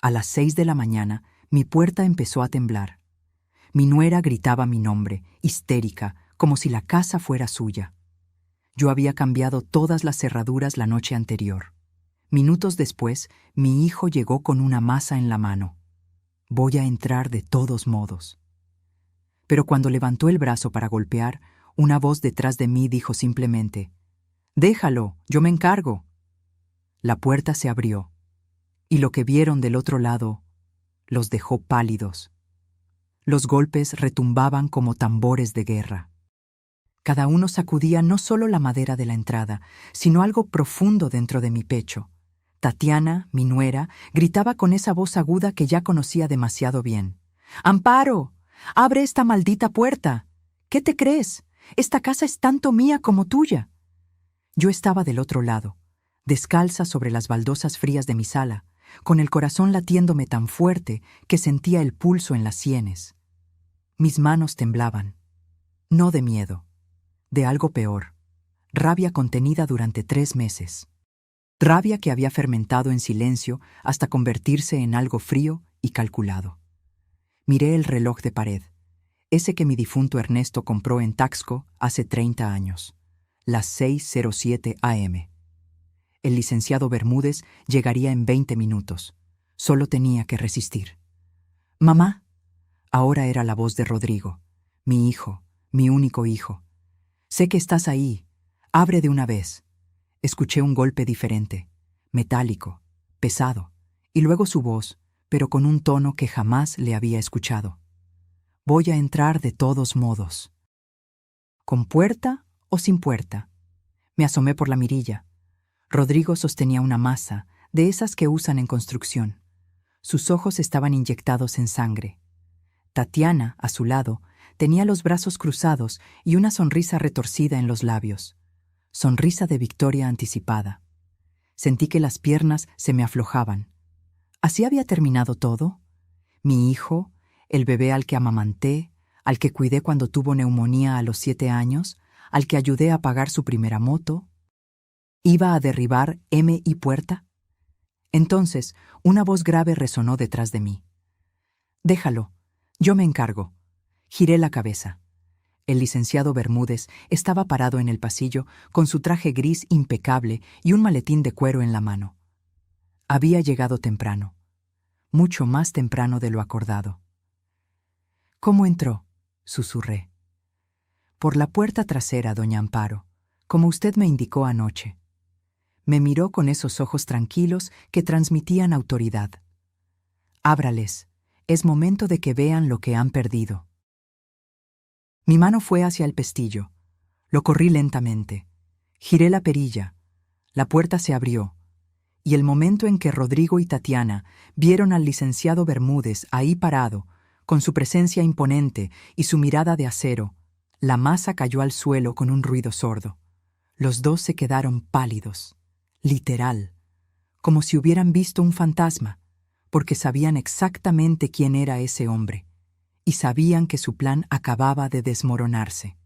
A las 6 de la mañana, mi puerta empezó a temblar. Mi nuera gritaba mi nombre, histérica, como si la casa fuera suya. Yo había cambiado todas las cerraduras la noche anterior. Minutos después, mi hijo llegó con una masa en la mano. Voy a entrar de todos modos. Pero cuando levantó el brazo para golpear, una voz detrás de mí dijo simplemente: «Déjalo, yo me encargo». La puerta se abrió, y lo que vieron del otro lado los dejó pálidos. Los golpes retumbaban como tambores de guerra. Cada uno sacudía no solo la madera de la entrada, sino algo profundo dentro de mi pecho. Tatiana, mi nuera, gritaba con esa voz aguda que ya conocía demasiado bien: «¡Amparo! ¡Abre esta maldita puerta! ¿Qué te crees? Esta casa es tanto mía como tuya». Yo estaba del otro lado, descalza sobre las baldosas frías de mi sala, con el corazón latiéndome tan fuerte que sentía el pulso en las sienes. Mis manos temblaban, no de miedo, de algo peor: rabia contenida durante 3 meses. Rabia que había fermentado en silencio hasta convertirse en algo frío y calculado. Miré el reloj de pared, ese que mi difunto Ernesto compró en Taxco hace 30 años, las 6:07 a.m. El licenciado Bermúdez llegaría en 20 minutos. Solo tenía que resistir. «Mamá». Ahora era la voz de Rodrigo, mi hijo, mi único hijo. «Sé que estás ahí. Abre de una vez». Escuché un golpe diferente, metálico, pesado, y luego su voz, pero con un tono que jamás le había escuchado. «Voy a entrar de todos modos». ¿Con puerta o sin puerta? Me asomé por la mirilla. Rodrigo sostenía una masa, de esas que usan en construcción. Sus ojos estaban inyectados en sangre. Tatiana, a su lado, tenía los brazos cruzados y una sonrisa retorcida en los labios. Sonrisa de victoria anticipada. Sentí que las piernas se me aflojaban. ¿Así había terminado todo? Mi hijo, el bebé al que amamanté, al que cuidé cuando tuvo neumonía a los 7 años, al que ayudé a pagar su primera moto, ¿iba a derribar M y puerta? Entonces, una voz grave resonó detrás de mí. «Déjalo, yo me encargo». Giré la cabeza. El licenciado Bermúdez estaba parado en el pasillo con su traje gris impecable y un maletín de cuero en la mano. Había llegado temprano, mucho más temprano de lo acordado. «¿Cómo entró?», susurré. «Por la puerta trasera, doña Amparo, como usted me indicó anoche». Me miró con esos ojos tranquilos que transmitían autoridad. «Ábrales, es momento de que vean lo que han perdido». Mi mano fue hacia el pestillo. Lo corrí lentamente. Giré la perilla. La puerta se abrió. Y el momento en que Rodrigo y Tatiana vieron al licenciado Bermúdez ahí parado, con su presencia imponente y su mirada de acero, la masa cayó al suelo con un ruido sordo. Los dos se quedaron pálidos, literal, como si hubieran visto un fantasma, porque sabían exactamente quién era ese hombre, y sabían que su plan acababa de desmoronarse.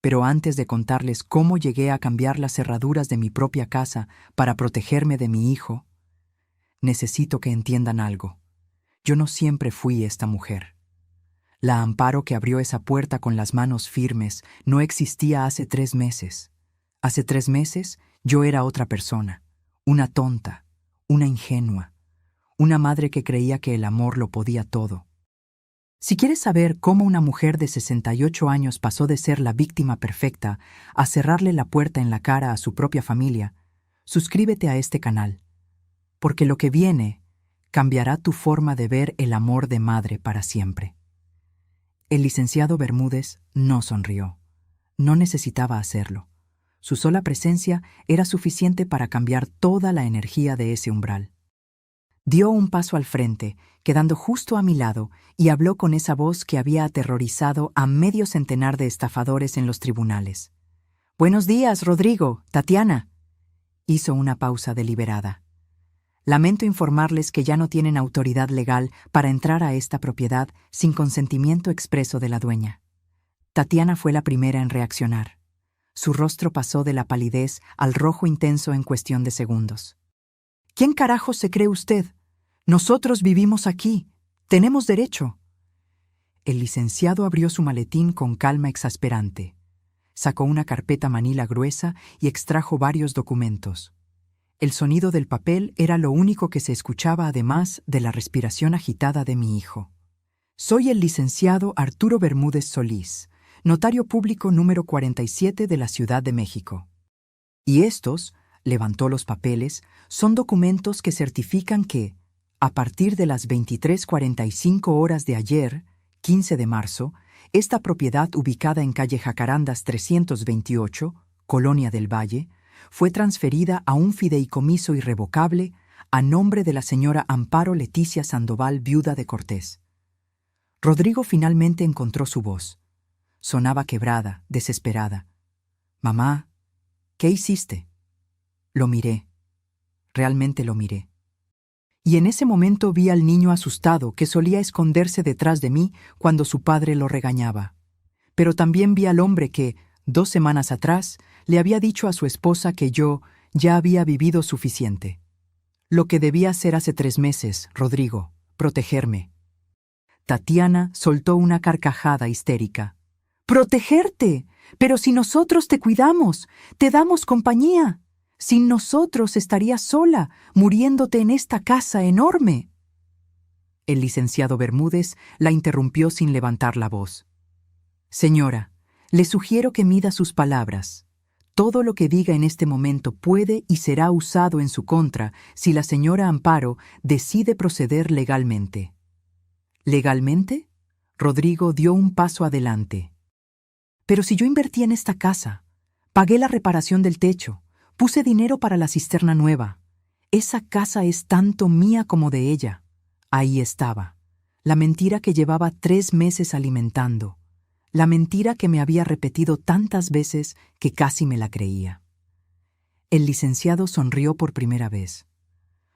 Pero antes de contarles cómo llegué a cambiar las cerraduras de mi propia casa para protegerme de mi hijo, necesito que entiendan algo. Yo no siempre fui esta mujer. La Amparo que abrió esa puerta con las manos firmes no existía hace 3 meses. Hace 3 meses yo era otra persona, una tonta, una ingenua, una madre que creía que el amor lo podía todo. Si quieres saber cómo una mujer de 68 años pasó de ser la víctima perfecta a cerrarle la puerta en la cara a su propia familia, suscríbete a este canal, porque lo que viene cambiará tu forma de ver el amor de madre para siempre. El licenciado Bermúdez no sonrió. No necesitaba hacerlo. Su sola presencia era suficiente para cambiar toda la energía de ese umbral. Dio un paso al frente, quedando justo a mi lado, y habló con esa voz que había aterrorizado a medio centenar de estafadores en los tribunales. «Buenos días, Rodrigo, Tatiana». Hizo una pausa deliberada. «Lamento informarles que ya no tienen autoridad legal para entrar a esta propiedad sin consentimiento expreso de la dueña». Tatiana fue la primera en reaccionar. Su rostro pasó de la palidez al rojo intenso en cuestión de segundos. «¿Quién carajo se cree usted? Nosotros vivimos aquí. Tenemos derecho. El licenciado abrió su maletín con calma exasperante. Sacó una carpeta manila gruesa y extrajo varios documentos. El sonido del papel era lo único que se escuchaba además de la respiración agitada de mi hijo. Soy el licenciado Arturo Bermúdez Solís, notario público número 47 de la Ciudad de México. Y estos, levantó los papeles, son documentos que certifican que, a partir de las 23:45 horas de ayer, 15 de marzo, esta propiedad ubicada en calle Jacarandas 328, Colonia del Valle, fue transferida a un fideicomiso irrevocable a nombre de la señora Amparo Leticia Sandoval, viuda de Cortés. Rodrigo finalmente encontró su voz. Sonaba quebrada, desesperada. «Mamá, ¿qué hiciste?» Lo miré. Realmente lo miré. Y en ese momento vi al niño asustado que solía esconderse detrás de mí cuando su padre lo regañaba. Pero también vi al hombre que, 2 semanas atrás, le había dicho a su esposa que yo ya había vivido suficiente. Lo que debía hacer hace 3 meses, Rodrigo, protegerme. Tatiana soltó una carcajada histérica. «¡Protegerte! Pero si nosotros te cuidamos, te damos compañía. Sin nosotros estarías sola, muriéndote en esta casa enorme». El licenciado Bermúdez la interrumpió sin levantar la voz. «Señora, le sugiero que mida sus palabras. Todo lo que diga en este momento puede y será usado en su contra si la señora Amparo decide proceder legalmente». «¿Legalmente?» Rodrigo dio un paso adelante. «Pero si yo invertí en esta casa, pagué la reparación del techo, puse dinero para la cisterna nueva. Esa casa es tanto mía como de ella. Ahí estaba, la mentira que llevaba 3 meses alimentando, la mentira que me había repetido tantas veces que casi me la creía». El licenciado sonrió por primera vez.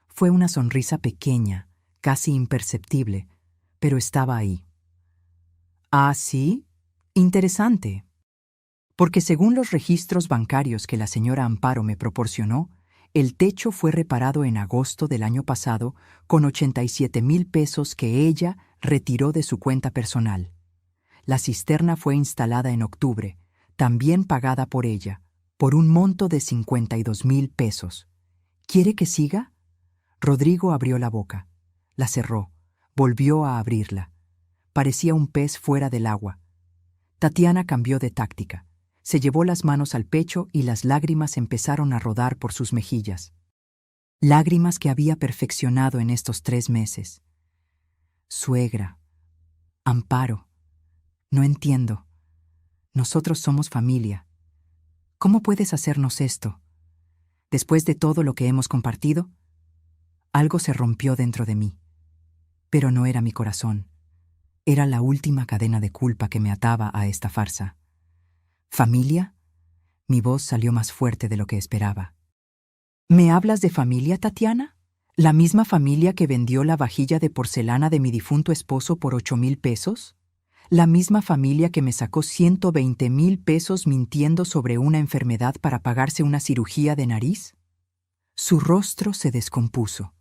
Fue una sonrisa pequeña, casi imperceptible, pero estaba ahí. «¿Ah, sí? Interesante. Porque según los registros bancarios que la señora Amparo me proporcionó, el techo fue reparado en agosto del año pasado con 87,000 pesos que ella retiró de su cuenta personal. La cisterna fue instalada en octubre, también pagada por ella, por un monto de 52,000 pesos. ¿Quiere que siga?» Rodrigo abrió la boca, la cerró, volvió a abrirla. Parecía un pez fuera del agua. Tatiana cambió de táctica. Se llevó las manos al pecho y las lágrimas empezaron a rodar por sus mejillas. Lágrimas que había perfeccionado en estos 3 meses. «Suegra, Amparo, no entiendo. Nosotros somos familia. ¿Cómo puedes hacernos esto? Después de todo lo que hemos compartido». Algo se rompió dentro de mí. Pero no era mi corazón. Era la última cadena de culpa que me ataba a esta farsa. «¿Familia?» Mi voz salió más fuerte de lo que esperaba. «¿Me hablas de familia, Tatiana? ¿La misma familia que vendió la vajilla de porcelana de mi difunto esposo por 8,000 pesos? ¿La misma familia que me sacó 120,000 pesos mintiendo sobre una enfermedad para pagarse una cirugía de nariz?» Su rostro se descompuso.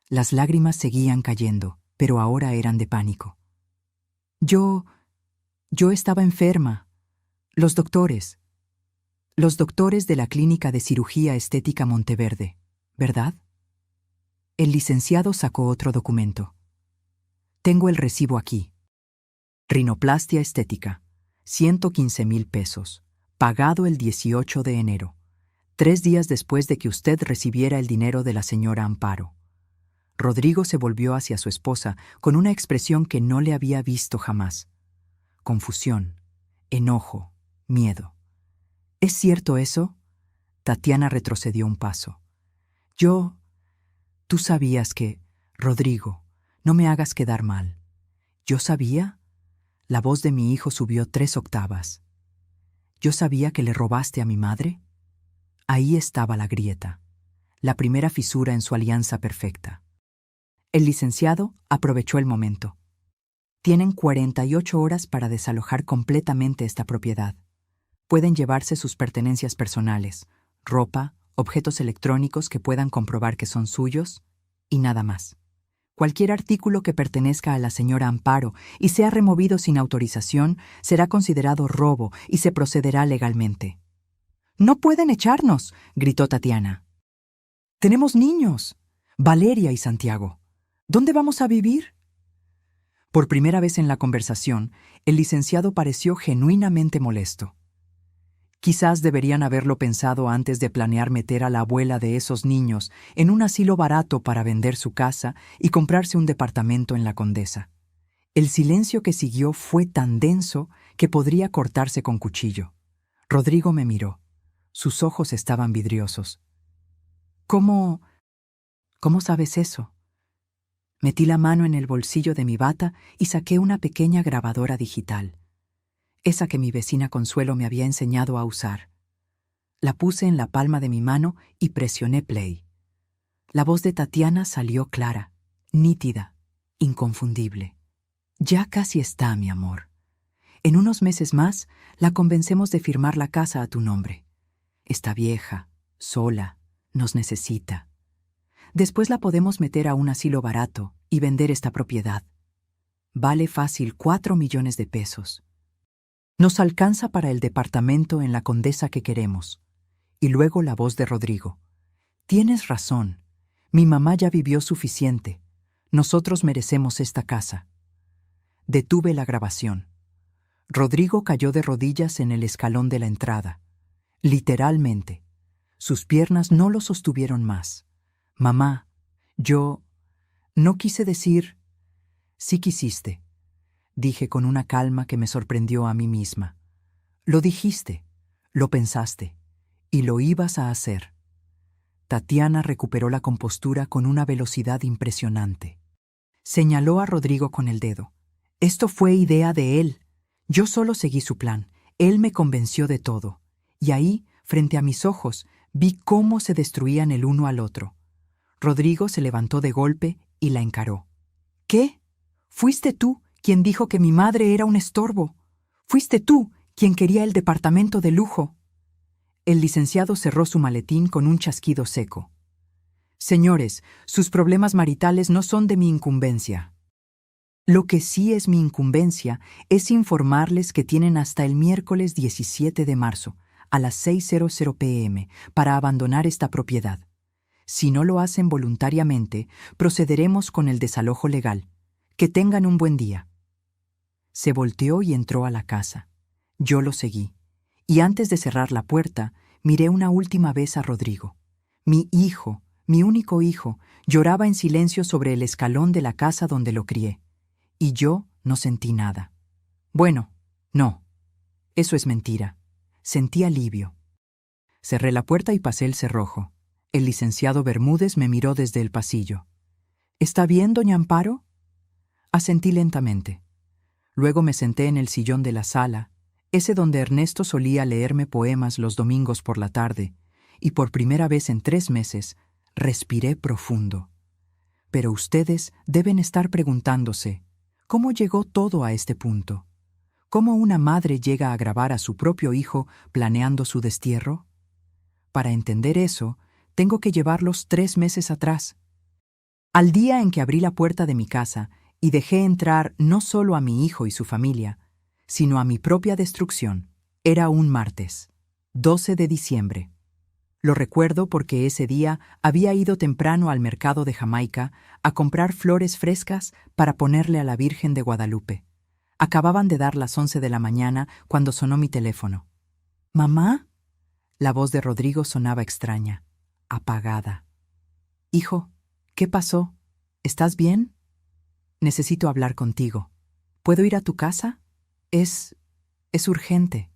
Las lágrimas seguían cayendo, pero ahora eran de pánico. Yo estaba enferma. Los doctores de la Clínica de Cirugía Estética Monteverde, ¿verdad?» El licenciado sacó otro documento. «Tengo el recibo aquí. Rinoplastia estética, 115,000 pesos, pagado el 18 de enero, 3 días después de que usted recibiera el dinero de la señora Amparo». Rodrigo se volvió hacia su esposa con una expresión que no le había visto jamás. Confusión, enojo, miedo. «¿Es cierto eso?» Tatiana retrocedió un paso. Tú sabías que... Rodrigo, no me hagas quedar mal. ¿Yo sabía?» La voz de mi hijo subió 3 octavas. «¿Yo sabía que le robaste a mi madre?» Ahí estaba la grieta, la primera fisura en su alianza perfecta. El licenciado aprovechó el momento. «Tienen 48 horas para desalojar completamente esta propiedad. Pueden llevarse sus pertenencias personales, ropa, objetos electrónicos que puedan comprobar que son suyos, y nada más. Cualquier artículo que pertenezca a la señora Amparo y sea removido sin autorización será considerado robo y se procederá legalmente. «¡No pueden echarnos!», gritó Tatiana. «Tenemos niños, Valeria y Santiago. ¿Dónde vamos a vivir?». Por primera vez en la conversación, el licenciado pareció genuinamente molesto. Quizás deberían haberlo pensado antes de planear meter a la abuela de esos niños en un asilo barato para vender su casa y comprarse un departamento en la Condesa. El silencio que siguió fue tan denso que podría cortarse con cuchillo. Rodrigo me miró. Sus ojos estaban vidriosos. ¿Cómo sabes eso? Metí la mano en el bolsillo de mi bata y saqué una pequeña grabadora digital. Esa que mi vecina Consuelo me había enseñado a usar. La puse en la palma de mi mano y presioné play. La voz de Tatiana salió clara, nítida, inconfundible. «Ya casi está, mi amor. En unos meses más la convencemos de firmar la casa a tu nombre. Está vieja, sola, nos necesita. Después la podemos meter a un asilo barato y vender esta propiedad. Vale fácil 4 millones de pesos. Nos alcanza para el departamento en la Condesa que queremos». Y luego la voz de Rodrigo. «Tienes razón. Mi mamá ya vivió suficiente. Nosotros merecemos esta casa». Detuve la grabación. Rodrigo cayó de rodillas en el escalón de la entrada. Literalmente. Sus piernas no lo sostuvieron más. «Mamá, yo no quise decir...». «Sí quisiste», dije con una calma que me sorprendió a mí misma. «Lo dijiste, lo pensaste, y lo ibas a hacer». Tatiana recuperó la compostura con una velocidad impresionante. Señaló a Rodrigo con el dedo. «Esto fue idea de él. Yo solo seguí su plan. Él me convenció de todo. Y ahí, frente a mis ojos, vi cómo se destruían el uno al otro». Rodrigo se levantó de golpe y la encaró. «¿Qué? Fuiste tú quien dijo que mi madre era un estorbo. Fuiste tú quien quería el departamento de lujo». El licenciado cerró su maletín con un chasquido seco. «Señores, sus problemas maritales no son de mi incumbencia. Lo que sí es mi incumbencia es informarles que tienen hasta el miércoles 17 de marzo, a las 6:00 p.m., para abandonar esta propiedad. Si no lo hacen voluntariamente, procederemos con el desalojo legal. Que tengan un buen día». Se volteó y entró a la casa. Yo lo seguí. Y antes de cerrar la puerta, miré una última vez a Rodrigo. Mi hijo, mi único hijo, lloraba en silencio sobre el escalón de la casa donde lo crié. Y yo no sentí nada. Bueno, no. Eso es mentira. Sentí alivio. Cerré la puerta y pasé el cerrojo. El licenciado Bermúdez me miró desde el pasillo. «¿Está bien, doña Amparo?». Asentí lentamente. Luego me senté en el sillón de la sala, ese donde Ernesto solía leerme poemas los domingos por la tarde, y por primera vez en 3 meses respiré profundo. Pero ustedes deben estar preguntándose, ¿cómo llegó todo a este punto? ¿Cómo una madre llega a grabar a su propio hijo planeando su destierro? Para entender eso, tengo que llevarlos 3 meses atrás. Al día en que abrí la puerta de mi casa y dejé entrar no solo a mi hijo y su familia, sino a mi propia destrucción, era un martes, 12 de diciembre. Lo recuerdo porque ese día había ido temprano al mercado de Jamaica a comprar flores frescas para ponerle a la Virgen de Guadalupe. Acababan de dar las 11 de la mañana cuando sonó mi teléfono. «¿Mamá?». La voz de Rodrigo sonaba extraña, apagada. «Hijo, ¿qué pasó? ¿Estás bien? Necesito hablar contigo. ¿Puedo ir a tu casa? Es urgente».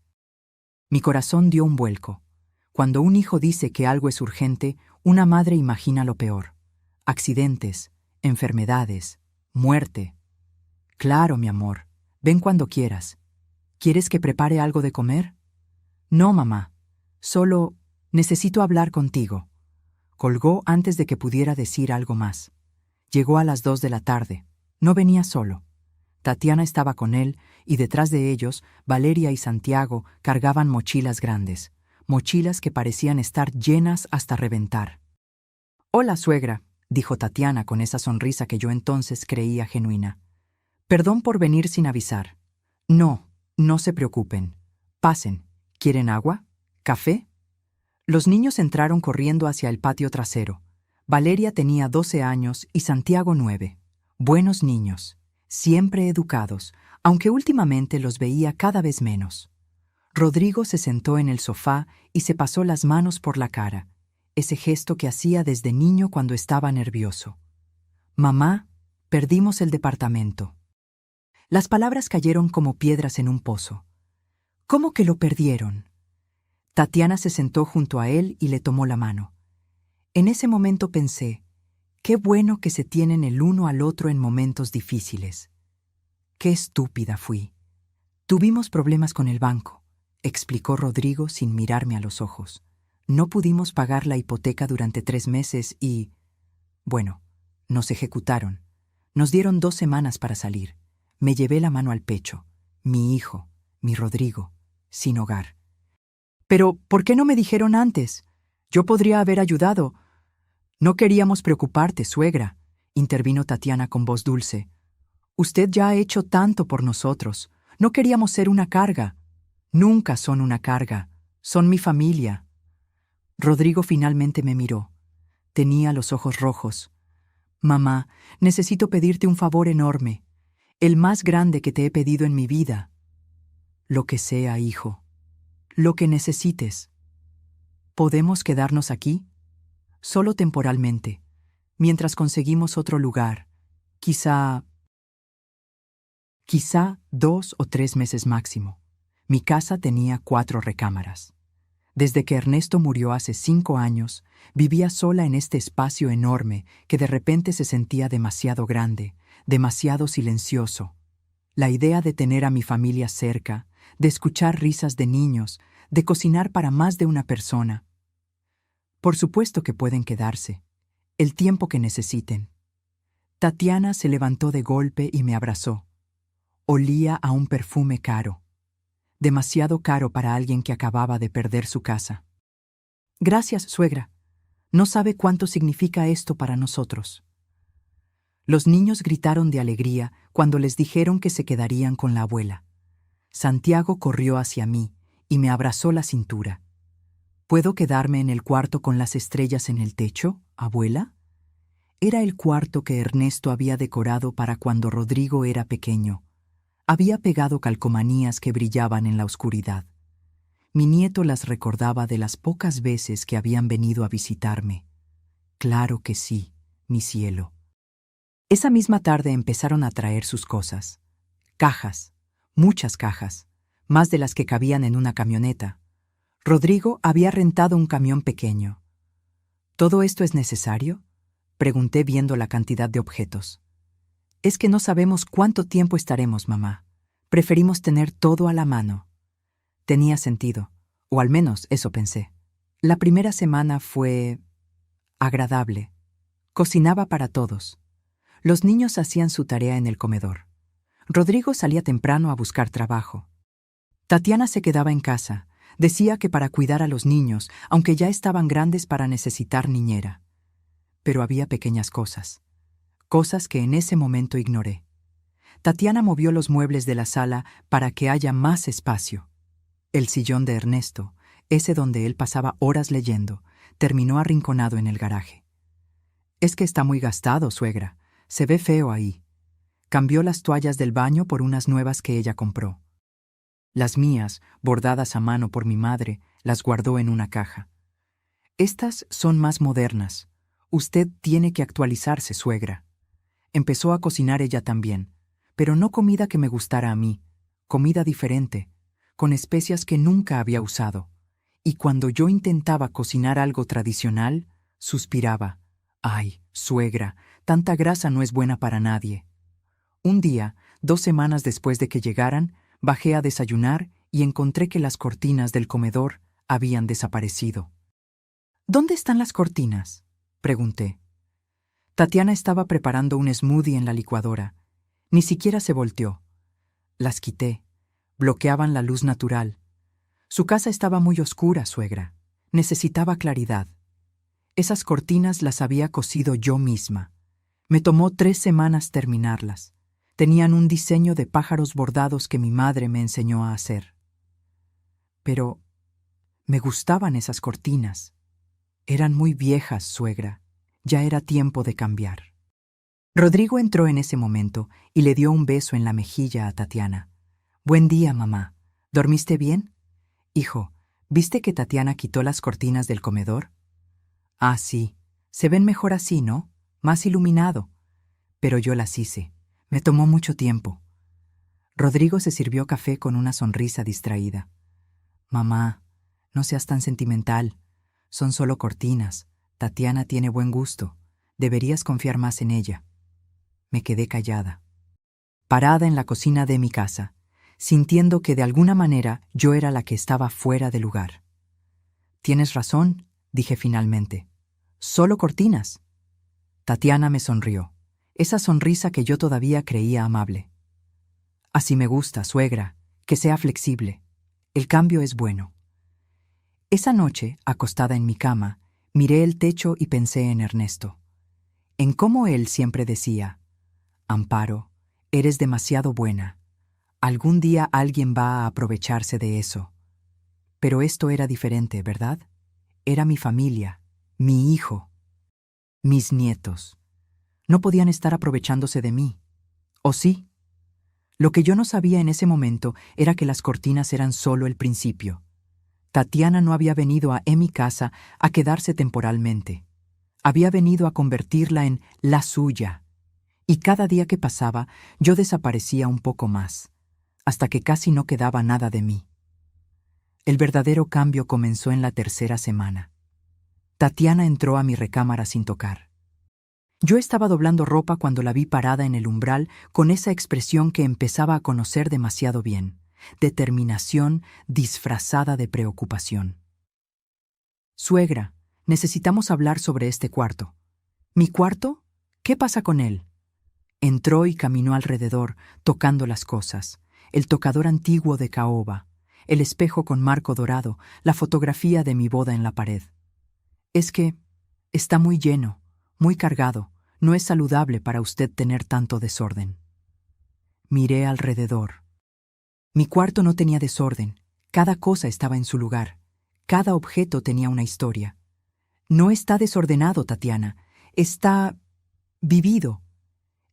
Mi corazón dio un vuelco. Cuando un hijo dice que algo es urgente, una madre imagina lo peor. Accidentes, enfermedades, muerte. «Claro, mi amor. Ven cuando quieras. ¿Quieres que prepare algo de comer?». «No, mamá. Solo necesito hablar contigo». Colgó antes de que pudiera decir algo más. Llegó a las 2 de la tarde. No venía solo. Tatiana estaba con él y detrás de ellos, Valeria y Santiago cargaban mochilas grandes, mochilas que parecían estar llenas hasta reventar. «Hola, suegra. dijo Tatiana con esa sonrisa que yo entonces creía genuina. Perdón por venir sin avisar. No, no se preocupen. Pasen. ¿Quieren agua? ¿Café? Los niños entraron corriendo hacia el patio trasero. Valeria tenía 12 años y Santiago 9. Buenos niños, siempre educados, aunque últimamente los veía cada vez menos. Rodrigo se sentó en el sofá y se pasó las manos por la cara, ese gesto que hacía desde niño cuando estaba nervioso. Mamá, perdimos el departamento. Las palabras cayeron como piedras en un pozo. ¿Cómo que lo perdieron? Tatiana se sentó junto a él y le tomó la mano. En ese momento pensé, qué bueno que se tienen el uno al otro en momentos difíciles. Qué estúpida fui. Tuvimos problemas con el banco, explicó Rodrigo sin mirarme a los ojos. No pudimos pagar la hipoteca durante 3 meses y... Bueno, nos ejecutaron. Nos dieron 2 semanas para salir. Me llevé la mano al pecho. Mi hijo, mi Rodrigo, sin hogar. Pero, ¿por qué no me dijeron antes? Yo podría haber ayudado. No queríamos preocuparte, suegra, intervino Tatiana con voz dulce. Usted ya ha hecho tanto por nosotros. No queríamos ser una carga. Nunca son una carga. Son mi familia. Rodrigo finalmente me miró. Tenía los ojos rojos. Mamá, necesito pedirte un favor enorme. El más grande que te he pedido en mi vida. Lo que sea, hijo. Lo que necesites. ¿Podemos quedarnos aquí? Solo temporalmente, mientras conseguimos otro lugar. Quizá 2 o 3 meses máximo. Mi casa tenía 4 recámaras. Desde que Ernesto murió hace 5 años, vivía sola en este espacio enorme que de repente se sentía demasiado grande, demasiado silencioso. La idea de tener a mi familia cerca, de escuchar risas de niños, de cocinar para más de una persona. Por supuesto que pueden quedarse, el tiempo que necesiten. Tatiana se levantó de golpe y me abrazó. Olía a un perfume caro. Demasiado caro para alguien que acababa de perder su casa. Gracias, suegra. No sabe cuánto significa esto para nosotros. Los niños gritaron de alegría cuando les dijeron que se quedarían con la abuela. Santiago corrió hacia mí y me abrazó la cintura. ¿Puedo quedarme en el cuarto con las estrellas en el techo, abuela? Era el cuarto que Ernesto había decorado para cuando Rodrigo era pequeño. Había pegado calcomanías que brillaban en la oscuridad. Mi nieto las recordaba de las pocas veces que habían venido a visitarme. Claro que sí, mi cielo. Esa misma tarde empezaron a traer sus cosas. Cajas, muchas cajas, más de las que cabían en una camioneta. Rodrigo había rentado un camión pequeño. ¿Todo esto es necesario?, pregunté viendo la cantidad de objetos. Es que no sabemos cuánto tiempo estaremos, mamá. Preferimos tener todo a la mano. Tenía sentido, o al menos eso pensé. La primera semana fue agradable. Cocinaba para todos. Los niños hacían su tarea en el comedor. Rodrigo salía temprano a buscar trabajo. Tatiana se quedaba en casa. Decía que para cuidar a los niños, aunque ya estaban grandes para necesitar niñera. Pero había pequeñas cosas. Cosas que en ese momento ignoré. Tatiana movió los muebles de la sala para que haya más espacio. El sillón de Ernesto, ese donde él pasaba horas leyendo, terminó arrinconado en el garaje. Es que está muy gastado, suegra. Se ve feo ahí. Cambió las toallas del baño por unas nuevas que ella compró. Las mías, bordadas a mano por mi madre, las guardó en una caja. Estas son más modernas. Usted tiene que actualizarse, suegra. Empezó a cocinar ella también, pero no comida que me gustara a mí, comida diferente, con especias que nunca había usado. Y cuando yo intentaba cocinar algo tradicional, suspiraba. Ay, suegra, tanta grasa no es buena para nadie. Un día, 2 semanas después de que llegaran, bajé a desayunar y encontré que las cortinas del comedor habían desaparecido. ¿Dónde están las cortinas?, pregunté. Tatiana estaba preparando un smoothie en la licuadora. Ni siquiera se volteó. Las quité. Bloqueaban la luz natural. Su casa estaba muy oscura, suegra. Necesitaba claridad. Esas cortinas las había cosido yo misma. Me tomó 3 semanas terminarlas. Tenían un diseño de pájaros bordados que mi madre me enseñó a hacer. Pero me gustaban esas cortinas. Eran muy viejas, suegra. Ya era tiempo de cambiar. Rodrigo entró en ese momento y le dio un beso en la mejilla a Tatiana. Buen día, mamá. ¿Dormiste bien? Hijo, ¿viste que Tatiana quitó las cortinas del comedor? Ah, sí. Se ven mejor así, ¿no? Más iluminado. Pero yo las hice. Me tomó mucho tiempo. Rodrigo se sirvió café con una sonrisa distraída. Mamá, no seas tan sentimental. Son solo cortinas. Tatiana tiene buen gusto. Deberías confiar más en ella. Me quedé callada, parada en la cocina de mi casa, sintiendo que de alguna manera yo era la que estaba fuera de lugar. Tienes razón, dije finalmente. Solo cortinas. Tatiana me sonrió, esa sonrisa que yo todavía creía amable. Así me gusta, suegra, que sea flexible. El cambio es bueno. Esa noche, acostada en mi cama, miré el techo y pensé en Ernesto. En cómo él siempre decía: Amparo, eres demasiado buena. Algún día alguien va a aprovecharse de eso. Pero esto era diferente, ¿verdad? Era mi familia, mi hijo, mis nietos. No podían estar aprovechándose de mí. ¿O sí? Lo que yo no sabía en ese momento era que las cortinas eran solo el principio. Tatiana no había venido a mi casa a quedarse temporalmente. Había venido a convertirla en la suya. Y cada día que pasaba, yo desaparecía un poco más, hasta que casi no quedaba nada de mí. El verdadero cambio comenzó en la 3ª semana. Tatiana entró a mi recámara sin tocar. Yo estaba doblando ropa cuando la vi parada en el umbral con esa expresión que empezaba a conocer demasiado bien, determinación disfrazada de preocupación. Suegra, necesitamos hablar sobre este cuarto. ¿Mi cuarto? ¿Qué pasa con él? Entró y caminó alrededor, tocando las cosas. El tocador antiguo de caoba, el espejo con marco dorado, la fotografía de mi boda en la pared. Es que está muy lleno, muy cargado. No es saludable para usted tener tanto desorden. Miré alrededor. Mi cuarto no tenía desorden. Cada cosa estaba en su lugar. Cada objeto tenía una historia. No está desordenado, Tatiana. Está vivido.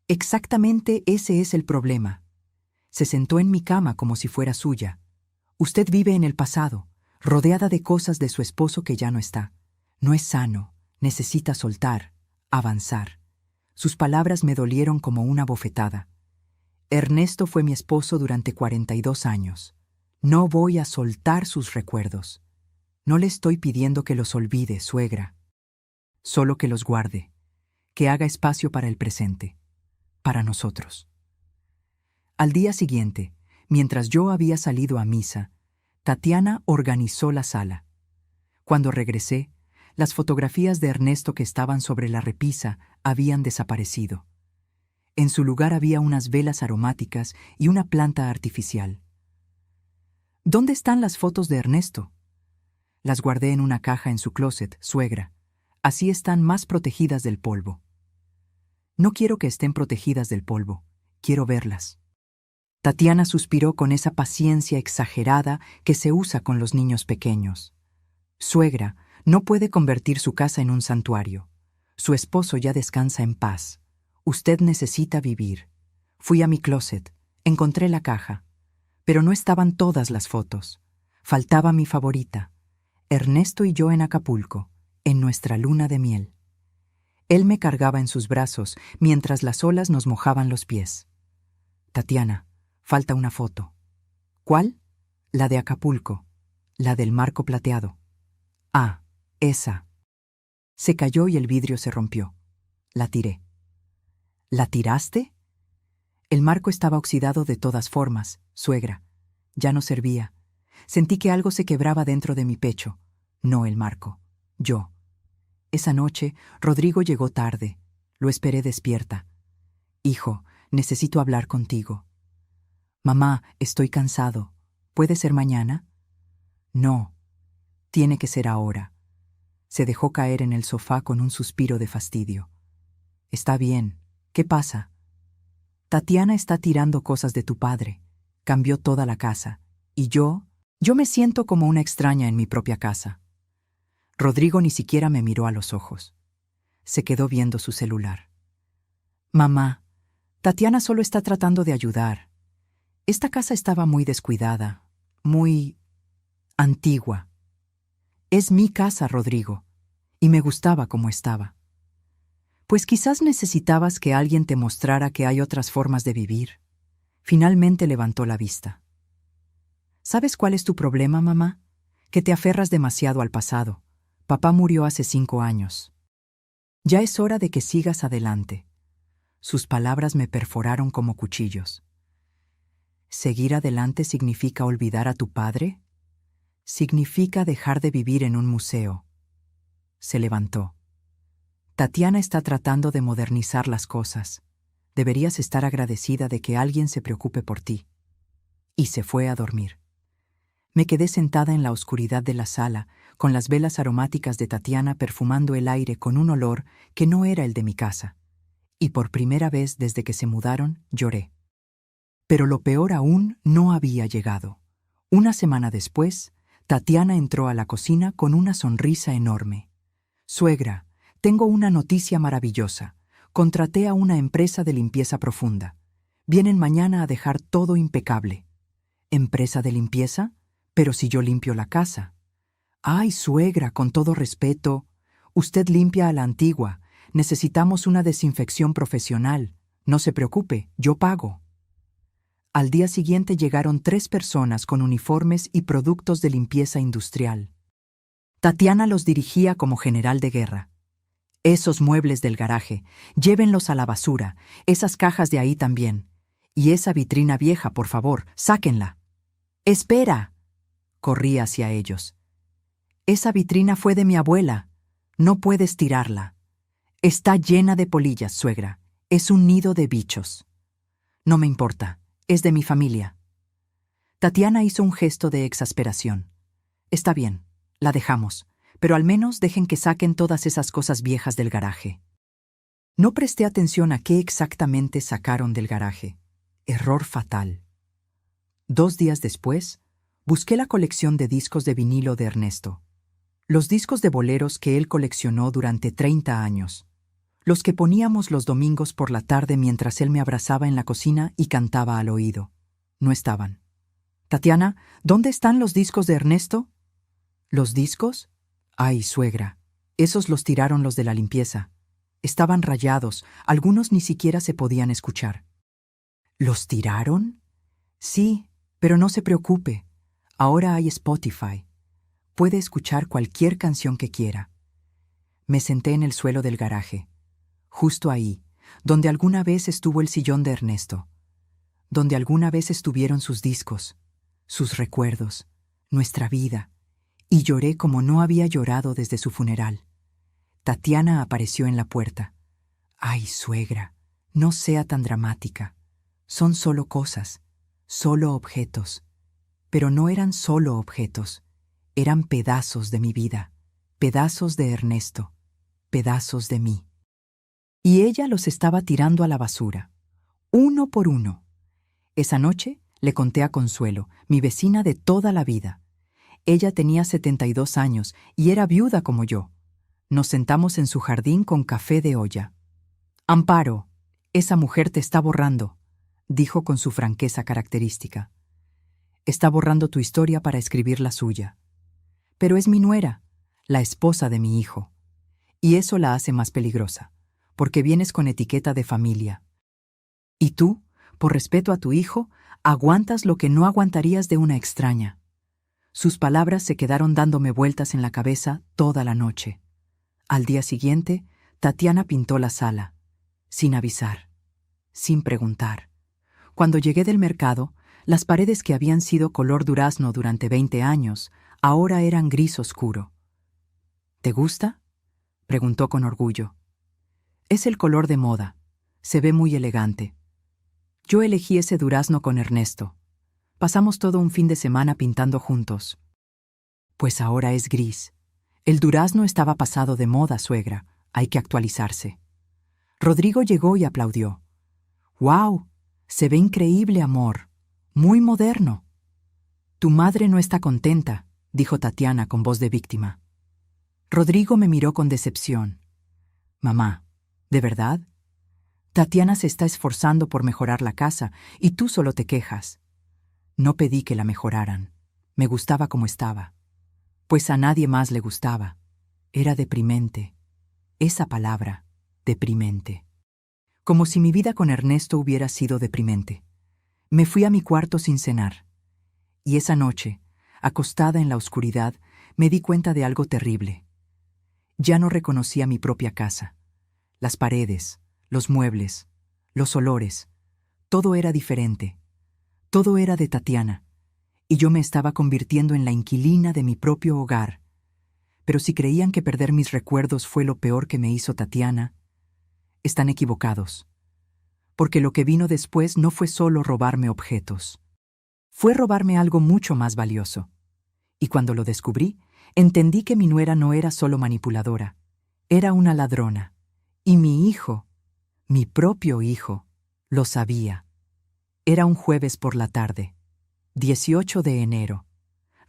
Exactamente ese es el problema. Se sentó en mi cama como si fuera suya. Usted vive en el pasado, rodeada de cosas de su esposo que ya no está. No es sano, necesita soltar, avanzar. Sus palabras me dolieron como una bofetada. Ernesto fue mi esposo durante 42 años. No voy a soltar sus recuerdos. No le estoy pidiendo que los olvide, suegra. Solo que los guarde, que haga espacio para el presente, para nosotros. Al día siguiente, mientras yo había salido a misa, Tatiana organizó la sala. Cuando regresé, las fotografías de Ernesto que estaban sobre la repisa habían desaparecido. En su lugar había unas velas aromáticas y una planta artificial. ¿Dónde están las fotos de Ernesto? Las guardé en una caja en su closet, suegra. Así están más protegidas del polvo. No quiero que estén protegidas del polvo. Quiero verlas. Tatiana suspiró con esa paciencia exagerada que se usa con los niños pequeños. Suegra, no puede convertir su casa en un santuario. Su esposo ya descansa en paz. Usted necesita vivir. Fui a mi closet, encontré la caja, pero no estaban todas las fotos. Faltaba mi favorita, Ernesto y yo en Acapulco, en nuestra luna de miel. Él me cargaba en sus brazos mientras las olas nos mojaban los pies. Tatiana, falta una foto. ¿Cuál? La de Acapulco, la del marco plateado. Ah, esa. Se cayó y el vidrio se rompió. La tiré. ¿La tiraste? El marco estaba oxidado de todas formas, suegra. Ya no servía. Sentí que algo se quebraba dentro de mi pecho. No el marco. Yo. Esa noche, Rodrigo llegó tarde. Lo esperé despierta. Hijo, necesito hablar contigo. Mamá, estoy cansado. ¿Puede ser mañana? No. Tiene que ser ahora. Se dejó caer en el sofá con un suspiro de fastidio. Está bien. ¿Qué pasa? Tatiana está tirando cosas de tu padre. Cambió toda la casa. Y yo me siento como una extraña en mi propia casa. Rodrigo ni siquiera me miró a los ojos. Se quedó viendo su celular. Mamá, Tatiana solo está tratando de ayudar. Esta casa estaba muy descuidada, muy antigua. Es mi casa, Rodrigo, y me gustaba como estaba. Pues quizás necesitabas que alguien te mostrara que hay otras formas de vivir. Finalmente levantó la vista. ¿Sabes cuál es tu problema, mamá? Que te aferras demasiado al pasado. Papá murió hace 5 años. Ya es hora de que sigas adelante. Sus palabras me perforaron como cuchillos. ¿Seguir adelante significa olvidar a tu padre? Significa dejar de vivir en un museo. Se levantó. Tatiana está tratando de modernizar las cosas. Deberías estar agradecida de que alguien se preocupe por ti. Y se fue a dormir. Me quedé sentada en la oscuridad de la sala, con las velas aromáticas de Tatiana perfumando el aire con un olor que no era el de mi casa. Y por primera vez desde que se mudaron, lloré. Pero lo peor aún no había llegado. Una semana después, Tatiana entró a la cocina con una sonrisa enorme. Suegra, tengo una noticia maravillosa. Contraté a una empresa de limpieza profunda. Vienen mañana a dejar todo impecable. ¿Empresa de limpieza? Pero si yo limpio la casa. Ay, suegra, con todo respeto. Usted limpia a la antigua. Necesitamos una desinfección profesional. No se preocupe, yo pago. Al día siguiente llegaron 3 personas con uniformes y productos de limpieza industrial. Tatiana los dirigía como general de guerra. Esos muebles del garaje, llévenlos a la basura, esas cajas de ahí también. Y esa vitrina vieja, por favor, sáquenla. ¡Espera! Corrí hacia ellos. Esa vitrina fue de mi abuela. No puedes tirarla. Está llena de polillas, suegra. Es un nido de bichos. No me importa. Es de mi familia. Tatiana hizo un gesto de exasperación. Está bien, la dejamos, pero al menos dejen que saquen todas esas cosas viejas del garaje. No presté atención a qué exactamente sacaron del garaje. Error fatal. 2 días después, busqué la colección de discos de vinilo de Ernesto. Los discos de boleros que él coleccionó durante 30 años. Los que poníamos los domingos por la tarde mientras él me abrazaba en la cocina y cantaba al oído. No estaban. Tatiana, ¿dónde están los discos de Ernesto? ¿Los discos? Ay, suegra, esos los tiraron los de la limpieza. Estaban rayados, algunos ni siquiera se podían escuchar. ¿Los tiraron? Sí, pero no se preocupe. Ahora hay Spotify. Puede escuchar cualquier canción que quiera. Me senté en el suelo del garaje. Justo ahí, donde alguna vez estuvo el sillón de Ernesto, donde alguna vez estuvieron sus discos, sus recuerdos, nuestra vida, y lloré como no había llorado desde su funeral. Tatiana apareció en la puerta. Ay, suegra, no sea tan dramática. Son solo cosas, solo objetos. Pero no eran solo objetos, eran pedazos de mi vida, pedazos de Ernesto, pedazos de mí. Y ella los estaba tirando a la basura, uno por uno. Esa noche le conté a Consuelo, mi vecina de toda la vida. Ella tenía 72 años y era viuda como yo. Nos sentamos en su jardín con café de olla. Amparo, esa mujer te está borrando, dijo con su franqueza característica. Está borrando tu historia para escribir la suya. Pero es mi nuera, la esposa de mi hijo. Y eso la hace más peligrosa, porque vienes con etiqueta de familia. Y tú, por respeto a tu hijo, aguantas lo que no aguantarías de una extraña. Sus palabras se quedaron dándome vueltas en la cabeza toda la noche. Al día siguiente, Tatiana pintó la sala, sin avisar, sin preguntar. Cuando llegué del mercado, las paredes que habían sido color durazno durante 20 años, ahora eran gris oscuro. ¿Te gusta?, preguntó con orgullo. Es el color de moda. Se ve muy elegante. Yo elegí ese durazno con Ernesto. Pasamos todo un fin de semana pintando juntos. Pues ahora es gris. El durazno estaba pasado de moda, suegra. Hay que actualizarse. Rodrigo llegó y aplaudió. ¡Guau! Se ve increíble, amor. Muy moderno. Tu madre no está contenta, dijo Tatiana con voz de víctima. Rodrigo me miró con decepción. Mamá, ¿de verdad? Tatiana se está esforzando por mejorar la casa y tú solo te quejas. No pedí que la mejoraran. Me gustaba como estaba. Pues a nadie más le gustaba. Era deprimente. Esa palabra, deprimente. Como si mi vida con Ernesto hubiera sido deprimente. Me fui a mi cuarto sin cenar. Y esa noche, acostada en la oscuridad, me di cuenta de algo terrible. Ya no reconocía mi propia casa. Las paredes, los muebles, los olores, todo era diferente. Todo era de Tatiana, y yo me estaba convirtiendo en la inquilina de mi propio hogar. Pero si creían que perder mis recuerdos fue lo peor que me hizo Tatiana, están equivocados. Porque lo que vino después no fue solo robarme objetos. Fue robarme algo mucho más valioso. Y cuando lo descubrí, entendí que mi nuera no era solo manipuladora, era una ladrona. Y mi hijo, mi propio hijo, lo sabía. Era un jueves por la tarde, 18 de enero.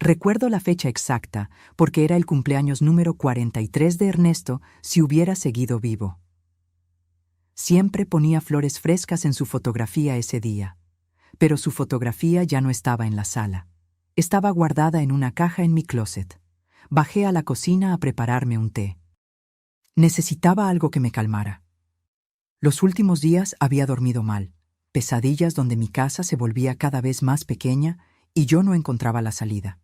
Recuerdo la fecha exacta porque era el cumpleaños número 43 de Ernesto si hubiera seguido vivo. Siempre ponía flores frescas en su fotografía ese día, pero su fotografía ya no estaba en la sala. Estaba guardada en una caja en mi closet. Bajé a la cocina a prepararme un té. Necesitaba algo que me calmara. Los últimos días había dormido mal, pesadillas donde mi casa se volvía cada vez más pequeña y yo no encontraba la salida.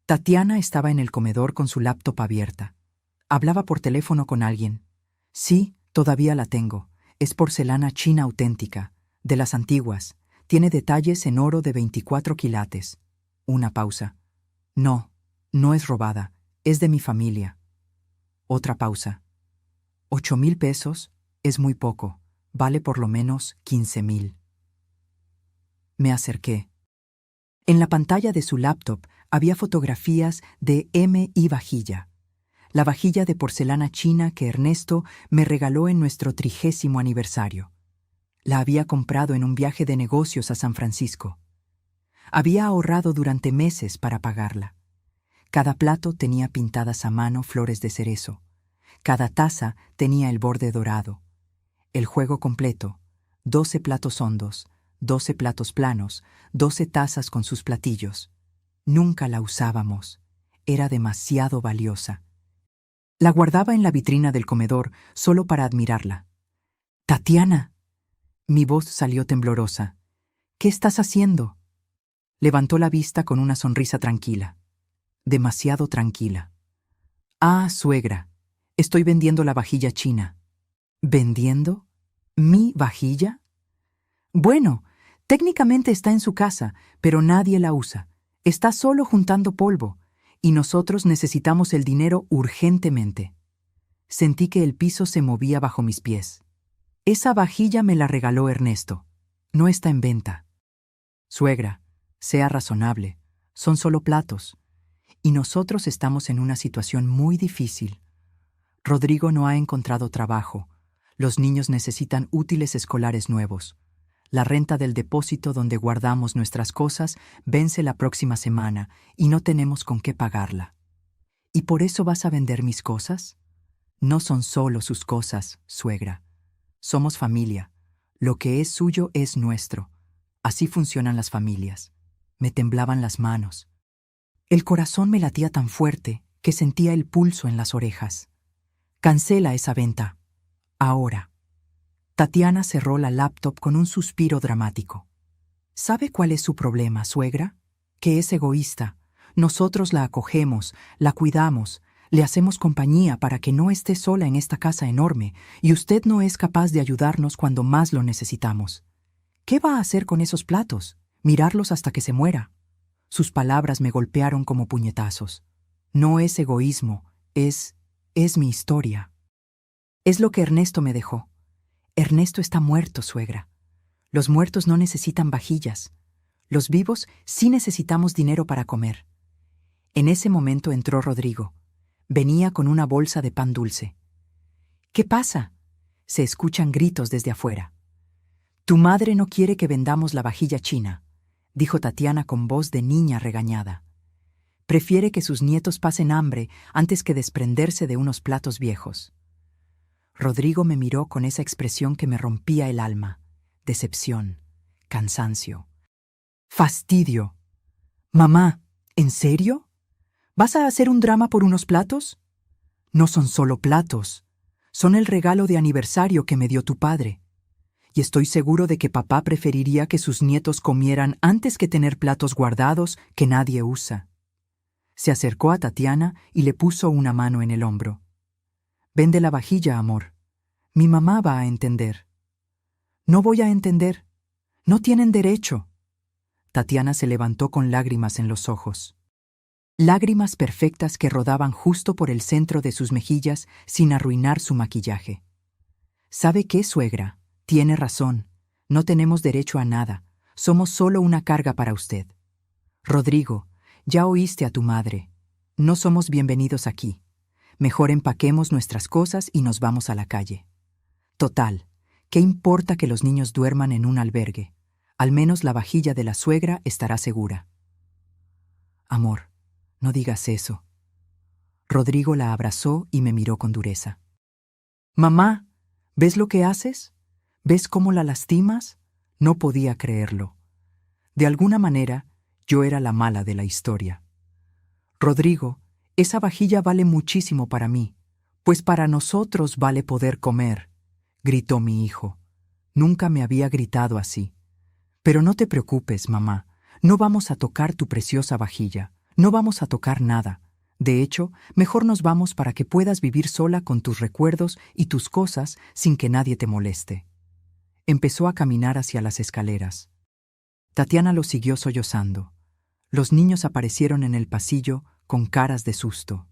Tatiana estaba en el comedor con su laptop abierta. Hablaba por teléfono con alguien. Sí, todavía la tengo. Es porcelana china auténtica, de las antiguas. Tiene detalles en oro de 24 quilates. Una pausa. No, no es robada. Es de mi familia. Otra pausa. 8,000 pesos es muy poco. Vale por lo menos 15,000. Me acerqué. En la pantalla de su laptop había fotografías de M.I. Vajilla, la vajilla de porcelana china que Ernesto me regaló en nuestro 30º aniversario. La había comprado en un viaje de negocios a San Francisco. Había ahorrado durante meses para pagarla. Cada plato tenía pintadas a mano flores de cerezo. Cada taza tenía el borde dorado. El juego completo, 12 platos hondos, 12 platos planos, 12 tazas con sus platillos. Nunca la usábamos. Era demasiado valiosa. La guardaba en la vitrina del comedor solo para admirarla. «Tatiana». Mi voz salió temblorosa. «¿Qué estás haciendo?» Levantó la vista con una sonrisa tranquila. Demasiado tranquila. «Ah, suegra, estoy vendiendo la vajilla china». ¿Vendiendo? ¿Mi vajilla? Bueno, técnicamente está en su casa, pero nadie la usa. Está solo juntando polvo, y nosotros necesitamos el dinero urgentemente. Sentí que el piso se movía bajo mis pies. Esa vajilla me la regaló Ernesto. No está en venta. Suegra, sea razonable. Son solo platos. Y nosotros estamos en una situación muy difícil. Rodrigo no ha encontrado trabajo. Los niños necesitan útiles escolares nuevos. La renta del depósito donde guardamos nuestras cosas vence la próxima semana y no tenemos con qué pagarla. ¿Y por eso vas a vender mis cosas? No son solo sus cosas, suegra. Somos familia. Lo que es suyo es nuestro. Así funcionan las familias. Me temblaban las manos. El corazón me latía tan fuerte que sentía el pulso en las orejas. Cancela esa venta. Ahora. Tatiana cerró la laptop con un suspiro dramático. ¿Sabe cuál es su problema, suegra? Que es egoísta. Nosotros la acogemos, la cuidamos, le hacemos compañía para que no esté sola en esta casa enorme, y usted no es capaz de ayudarnos cuando más lo necesitamos. ¿Qué va a hacer con esos platos? ¿Mirarlos hasta que se muera? Sus palabras me golpearon como puñetazos. No es egoísmo, es mi historia. Es lo que Ernesto me dejó. Ernesto está muerto, suegra. Los muertos no necesitan vajillas. Los vivos sí necesitamos dinero para comer. En ese momento entró Rodrigo. Venía con una bolsa de pan dulce. ¿Qué pasa? Se escuchan gritos desde afuera. Tu madre no quiere que vendamos la vajilla china, dijo Tatiana con voz de niña regañada. Prefiere que sus nietos pasen hambre antes que desprenderse de unos platos viejos. Rodrigo me miró con esa expresión que me rompía el alma. Decepción, cansancio, fastidio. Mamá, ¿en serio? ¿Vas a hacer un drama por unos platos? No son solo platos, son el regalo de aniversario que me dio tu padre. Y estoy seguro de que papá preferiría que sus nietos comieran antes que tener platos guardados que nadie usa. Se acercó a Tatiana y le puso una mano en el hombro. Vende la vajilla, amor. Mi mamá va a entender. No voy a entender. No tienen derecho. Tatiana se levantó con lágrimas en los ojos. Lágrimas perfectas que rodaban justo por el centro de sus mejillas sin arruinar su maquillaje. ¿Sabe qué, suegra? Tiene razón. No tenemos derecho a nada. Somos solo una carga para usted. Rodrigo, ya oíste a tu madre. No somos bienvenidos aquí. Mejor empaquemos nuestras cosas y nos vamos a la calle. Total, ¿qué importa que los niños duerman en un albergue? Al menos la vajilla de la suegra estará segura. Amor, no digas eso. Rodrigo la abrazó y me miró con dureza. Mamá, ¿ves lo que haces? ¿Ves cómo la lastimas? No podía creerlo. De alguna manera, yo era la mala de la historia. Rodrigo, esa vajilla vale muchísimo para mí, pues para nosotros vale poder comer, gritó mi hijo. Nunca me había gritado así. Pero no te preocupes, mamá, no vamos a tocar tu preciosa vajilla, no vamos a tocar nada. De hecho, mejor nos vamos para que puedas vivir sola con tus recuerdos y tus cosas sin que nadie te moleste. Empezó a caminar hacia las escaleras. Tatiana lo siguió sollozando. Los niños aparecieron en el pasillo con caras de susto.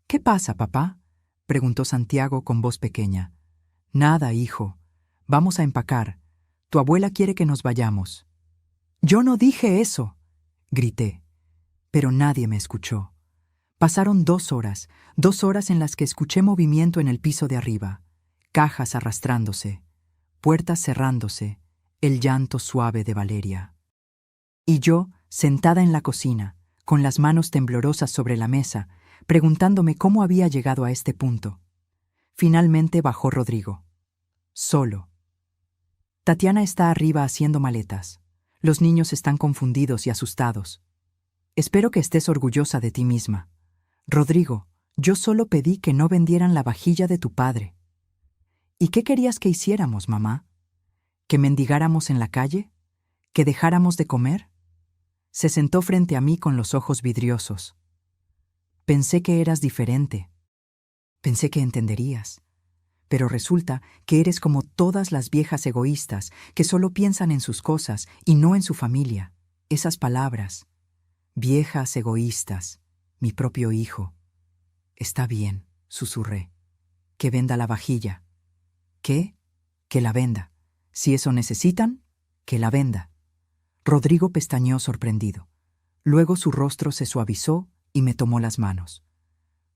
¿Qué pasa, papá?, preguntó Santiago con voz pequeña. Nada, hijo. Vamos a empacar. Tu abuela quiere que nos vayamos. Yo no dije eso, grité. Pero nadie me escuchó. Pasaron 2 horas, 2 horas en las que escuché movimiento en el piso de arriba, cajas arrastrándose, puertas cerrándose, el llanto suave de Valeria. Y yo, sentada en la cocina, con las manos temblorosas sobre la mesa, preguntándome cómo había llegado a este punto. Finalmente bajó Rodrigo. Solo. Tatiana está arriba haciendo maletas. Los niños están confundidos y asustados. Espero que estés orgullosa de ti misma. Rodrigo, yo solo pedí que no vendieran la vajilla de tu padre. ¿Y qué querías que hiciéramos, mamá? ¿Que mendigáramos en la calle? ¿Que dejáramos de comer? Se sentó frente a mí con los ojos vidriosos. Pensé que eras diferente. Pensé que entenderías. Pero resulta que eres como todas las viejas egoístas que solo piensan en sus cosas y no en su familia. Esas palabras. Viejas egoístas. Mi propio hijo. Está bien, susurré. Que venda la vajilla. ¿Qué? Que la venda. Si eso necesitan, que la venda. Rodrigo pestañeó sorprendido. Luego su rostro se suavizó y me tomó las manos.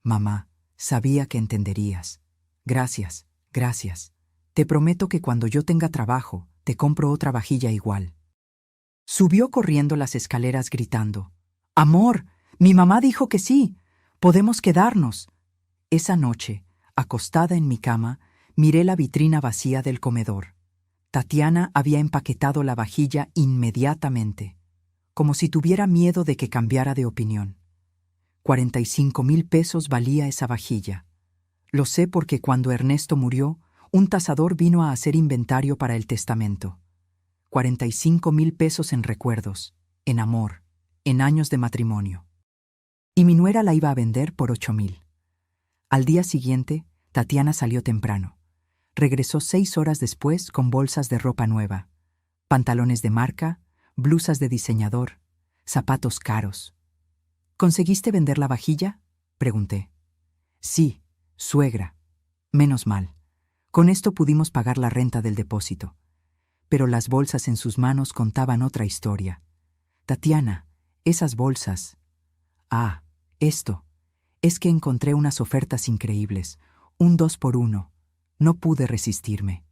Mamá, sabía que entenderías. Gracias, gracias. Te prometo que cuando yo tenga trabajo, te compro otra vajilla igual. Subió corriendo las escaleras gritando. Amor, mi mamá dijo que sí. Podemos quedarnos. Esa noche, acostada en mi cama, miré la vitrina vacía del comedor. Tatiana había empaquetado la vajilla inmediatamente, como si tuviera miedo de que cambiara de opinión. 45,000 pesos valía esa vajilla. Lo sé porque cuando Ernesto murió, un tasador vino a hacer inventario para el testamento. 45,000 pesos en recuerdos, en amor, en años de matrimonio. Y mi nuera la iba a vender por 8,000. Al día siguiente, Tatiana salió temprano. Regresó 6 horas después con bolsas de ropa nueva, pantalones de marca, blusas de diseñador, zapatos caros. ¿Conseguiste vender la vajilla?, pregunté. Sí, suegra. Menos mal. Con esto pudimos pagar la renta del depósito. Pero las bolsas en sus manos contaban otra historia. Tatiana, esas bolsas. Ah, esto. Es que encontré unas ofertas increíbles, un 2x1. No pude resistirme.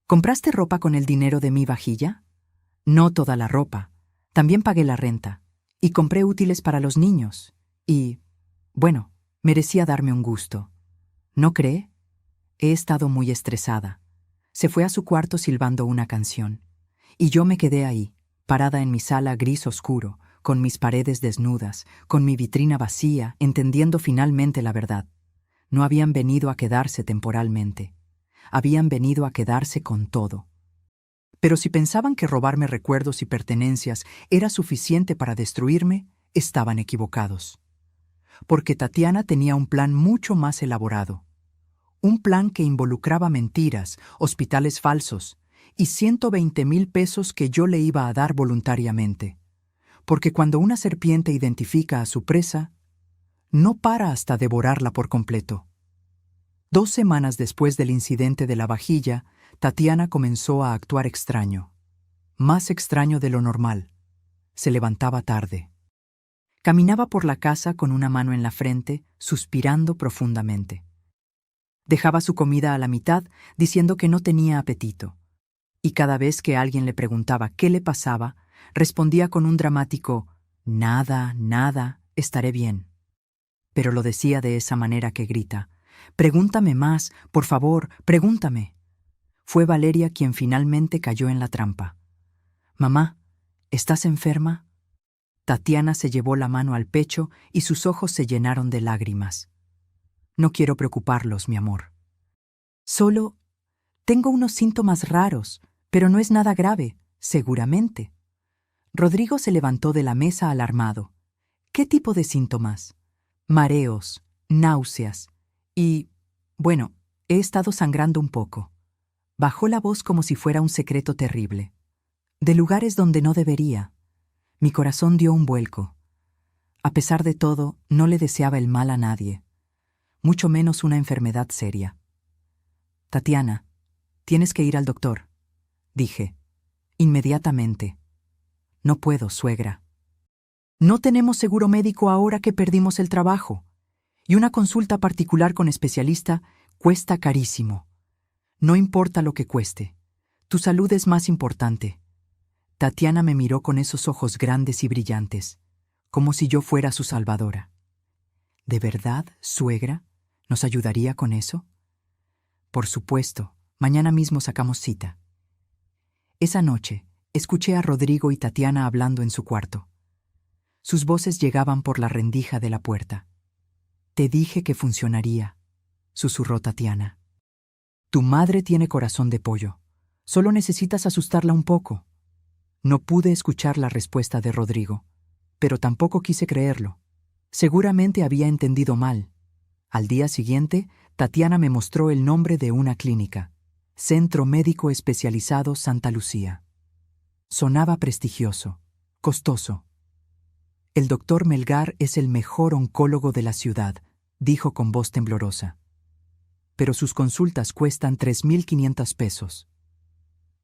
¿Compraste ropa con el dinero de mi vajilla? No toda la ropa. También pagué la renta. Y compré útiles para los niños. Y, bueno, merecía darme un gusto. ¿No cree? He estado muy estresada. Se fue a su cuarto silbando una canción. Y yo me quedé ahí, parada en mi sala gris oscuro, con mis paredes desnudas, con mi vitrina vacía, entendiendo finalmente la verdad. No habían venido a quedarse temporalmente. Habían venido a quedarse con todo. Pero si pensaban que robarme recuerdos y pertenencias era suficiente para destruirme, estaban equivocados. Porque Tatiana tenía un plan mucho más elaborado. Un plan que involucraba mentiras, hospitales falsos y 120,000 pesos que yo le iba a dar voluntariamente. Porque cuando una serpiente identifica a su presa, no para hasta devorarla por completo. 2 semanas después del incidente de la vajilla, Tatiana comenzó a actuar extraño. Más extraño de lo normal. Se levantaba tarde. Caminaba por la casa con una mano en la frente, suspirando profundamente. Dejaba su comida a la mitad, diciendo que no tenía apetito. Y cada vez que alguien le preguntaba qué le pasaba, respondía con un dramático «Nada, nada, estaré bien». Pero lo decía de esa manera que grita «Pregúntame más, por favor, pregúntame». Fue Valeria quien finalmente cayó en la trampa. «Mamá, ¿estás enferma?». Tatiana se llevó la mano al pecho y sus ojos se llenaron de lágrimas. «No quiero preocuparlos, mi amor. Solo tengo unos síntomas raros, pero no es nada grave, seguramente». Rodrigo se levantó de la mesa alarmado. «¿Qué tipo de síntomas?». «Mareos, náuseas y, bueno, he estado sangrando un poco». Bajó la voz como si fuera un secreto terrible. «De lugares donde no debería». Mi corazón dio un vuelco. A pesar de todo, no le deseaba el mal a nadie, mucho menos una enfermedad seria. «Tatiana, tienes que ir al doctor», dije. «Inmediatamente». «No puedo, suegra. No tenemos seguro médico ahora que perdimos el trabajo. Y una consulta particular con especialista cuesta carísimo. No importa lo que cueste. Tu salud es más importante». Tatiana me miró con esos ojos grandes y brillantes, como si yo fuera su salvadora. «¿De verdad, suegra? ¿Nos ayudaría con eso?». «Por supuesto, mañana mismo sacamos cita». Esa noche, escuché a Rodrigo y Tatiana hablando en su cuarto. Sus voces llegaban por la rendija de la puerta. «Te dije que funcionaría», susurró Tatiana. «Tu madre tiene corazón de pollo. Solo necesitas asustarla un poco». No pude escuchar la respuesta de Rodrigo, pero tampoco quise creerlo. Seguramente había entendido mal. Al día siguiente, Tatiana me mostró el nombre de una clínica, Centro Médico Especializado Santa Lucía. Sonaba prestigioso, costoso. «El doctor Melgar es el mejor oncólogo de la ciudad», dijo con voz temblorosa. «Pero sus consultas cuestan 3,500 pesos».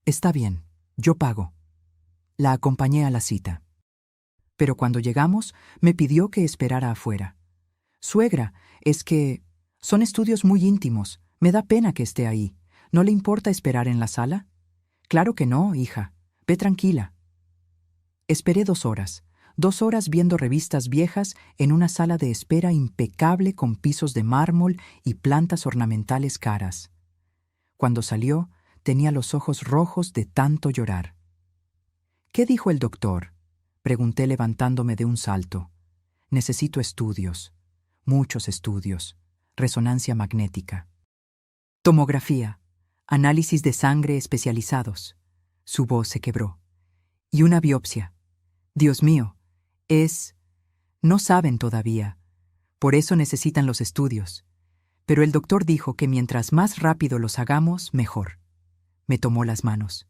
«Está bien, yo pago». La acompañé a la cita. Pero cuando llegamos, me pidió que esperara afuera. «Suegra, es que son estudios muy íntimos. Me da pena que esté ahí. ¿No le importa esperar en la sala?». «Claro que no, hija. Ve tranquila». Esperé 2 horas. 2 horas viendo revistas viejas en una sala de espera impecable con pisos de mármol y plantas ornamentales caras. Cuando salió, tenía los ojos rojos de tanto llorar. «¿Qué dijo el doctor?», pregunté levantándome de un salto. «Necesito estudios, muchos estudios, resonancia magnética, tomografía, análisis de sangre especializados». Su voz se quebró. «Y una biopsia. Dios mío, no saben todavía. Por eso necesitan los estudios. Pero el doctor dijo que mientras más rápido los hagamos, mejor». Me tomó las manos.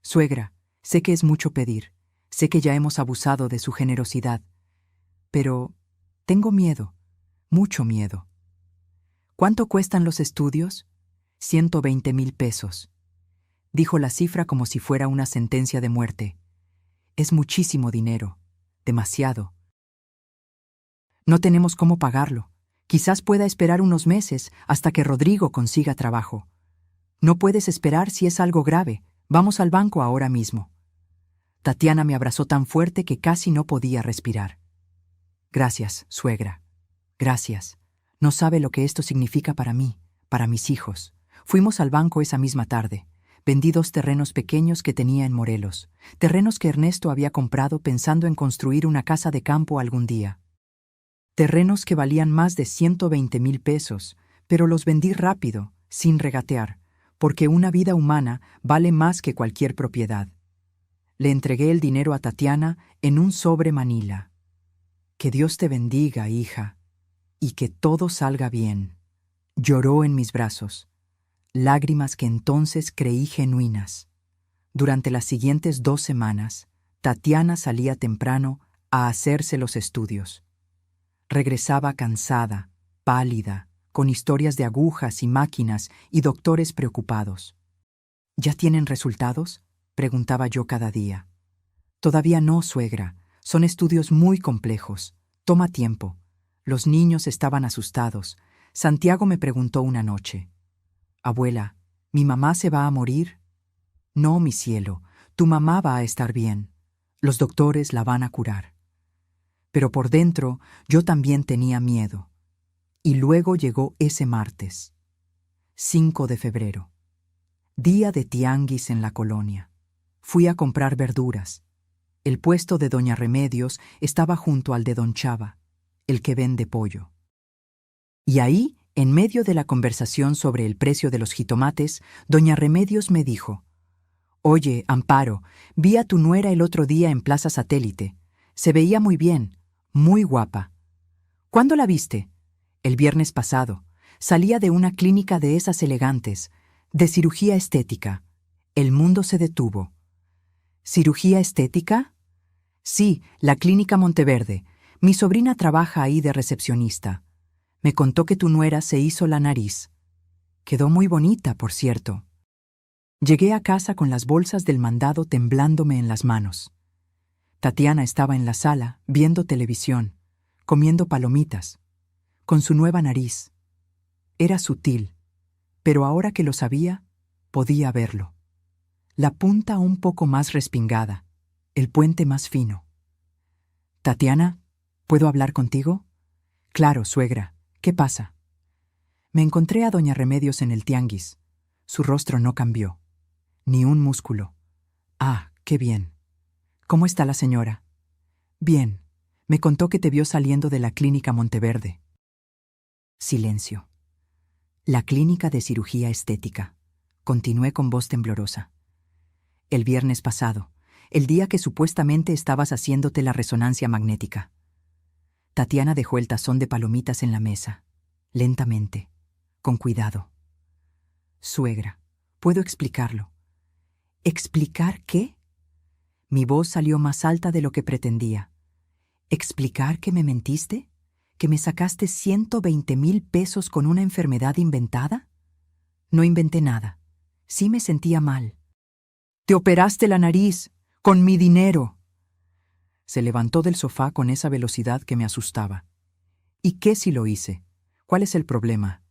«Suegra, sé que es mucho pedir. Sé que ya hemos abusado de su generosidad. Pero tengo miedo, mucho miedo». «¿Cuánto cuestan los estudios?». 120,000 pesos. Dijo la cifra como si fuera una sentencia de muerte. «Es muchísimo dinero, demasiado. No tenemos cómo pagarlo. Quizás pueda esperar unos meses hasta que Rodrigo consiga trabajo. No puedes esperar si es algo grave. Vamos al banco ahora mismo. Tatiana me abrazó tan fuerte que casi no podía respirar. Gracias, suegra. Gracias. No sabe lo que esto significa para mí, para mis hijos. Fuimos al banco esa misma tarde. Vendí 2 terrenos pequeños que tenía en Morelos, terrenos que Ernesto había comprado pensando en construir una casa de campo algún día. Terrenos que valían más de 120,000 pesos, pero los vendí rápido, sin regatear, porque una vida humana vale más que cualquier propiedad. Le entregué el dinero a Tatiana en un sobre Manila. Que Dios te bendiga, hija, y que todo salga bien. Lloró en mis brazos, lágrimas que entonces creí genuinas. Durante las siguientes 2 semanas, Tatiana salía temprano a hacerse los estudios. Regresaba cansada, pálida, con historias de agujas y máquinas y doctores preocupados. ¿Ya tienen resultados?, preguntaba yo cada día. Todavía no, suegra. Son estudios muy complejos. Toma tiempo. Los niños estaban asustados. Santiago me preguntó una noche: «Abuela, ¿mi mamá se va a morir?» «No, mi cielo, tu mamá va a estar bien. Los doctores la van a curar». Pero por dentro yo también tenía miedo. Y luego llegó ese martes, 5 de febrero, día de tianguis en la colonia. Fui a comprar verduras. El puesto de doña Remedios estaba junto al de don Chava, el que vende pollo. Y ahí, en medio de la conversación sobre el precio de los jitomates, doña Remedios me dijo: «Oye, Amparo, vi a tu nuera el otro día en Plaza Satélite. Se veía muy bien, muy guapa». «¿Cuándo la viste?» «El viernes pasado. Salía de una clínica de esas elegantes, de cirugía estética». El mundo se detuvo. ¿Cirugía estética? Sí, la Clínica Monteverde. Mi sobrina trabaja ahí de recepcionista. Me contó que tu nuera se hizo la nariz. Quedó muy bonita, por cierto. Llegué a casa con las bolsas del mandado temblándome en las manos. Tatiana estaba en la sala, viendo televisión, comiendo palomitas, con su nueva nariz. Era sutil, pero ahora que lo sabía, podía verlo. La punta un poco más respingada, el puente más fino. «Tatiana, ¿puedo hablar contigo?» «Claro, suegra. ¿Qué pasa?» Me encontré a doña Remedios en el tianguis. Su rostro no cambió. Ni un músculo. «Ah, qué bien. ¿Cómo está la señora?» «Bien. Me contó que te vio saliendo de la Clínica Monteverde». Silencio. «La clínica de cirugía estética», continué con voz temblorosa. «El viernes pasado, el día que supuestamente estabas haciéndote la resonancia magnética». Tatiana dejó el tazón de palomitas en la mesa, lentamente, con cuidado. «Suegra, puedo explicarlo». «¿Explicar qué?» Mi voz salió más alta de lo que pretendía. ¿Explicar que me mentiste? ¿Que me sacaste 120,000 pesos con una enfermedad inventada? No inventé nada. Sí me sentía mal. «Te operaste la nariz, con mi dinero». Se levantó del sofá con esa velocidad que me asustaba. «¿Y qué si lo hice? ¿Cuál es el problema?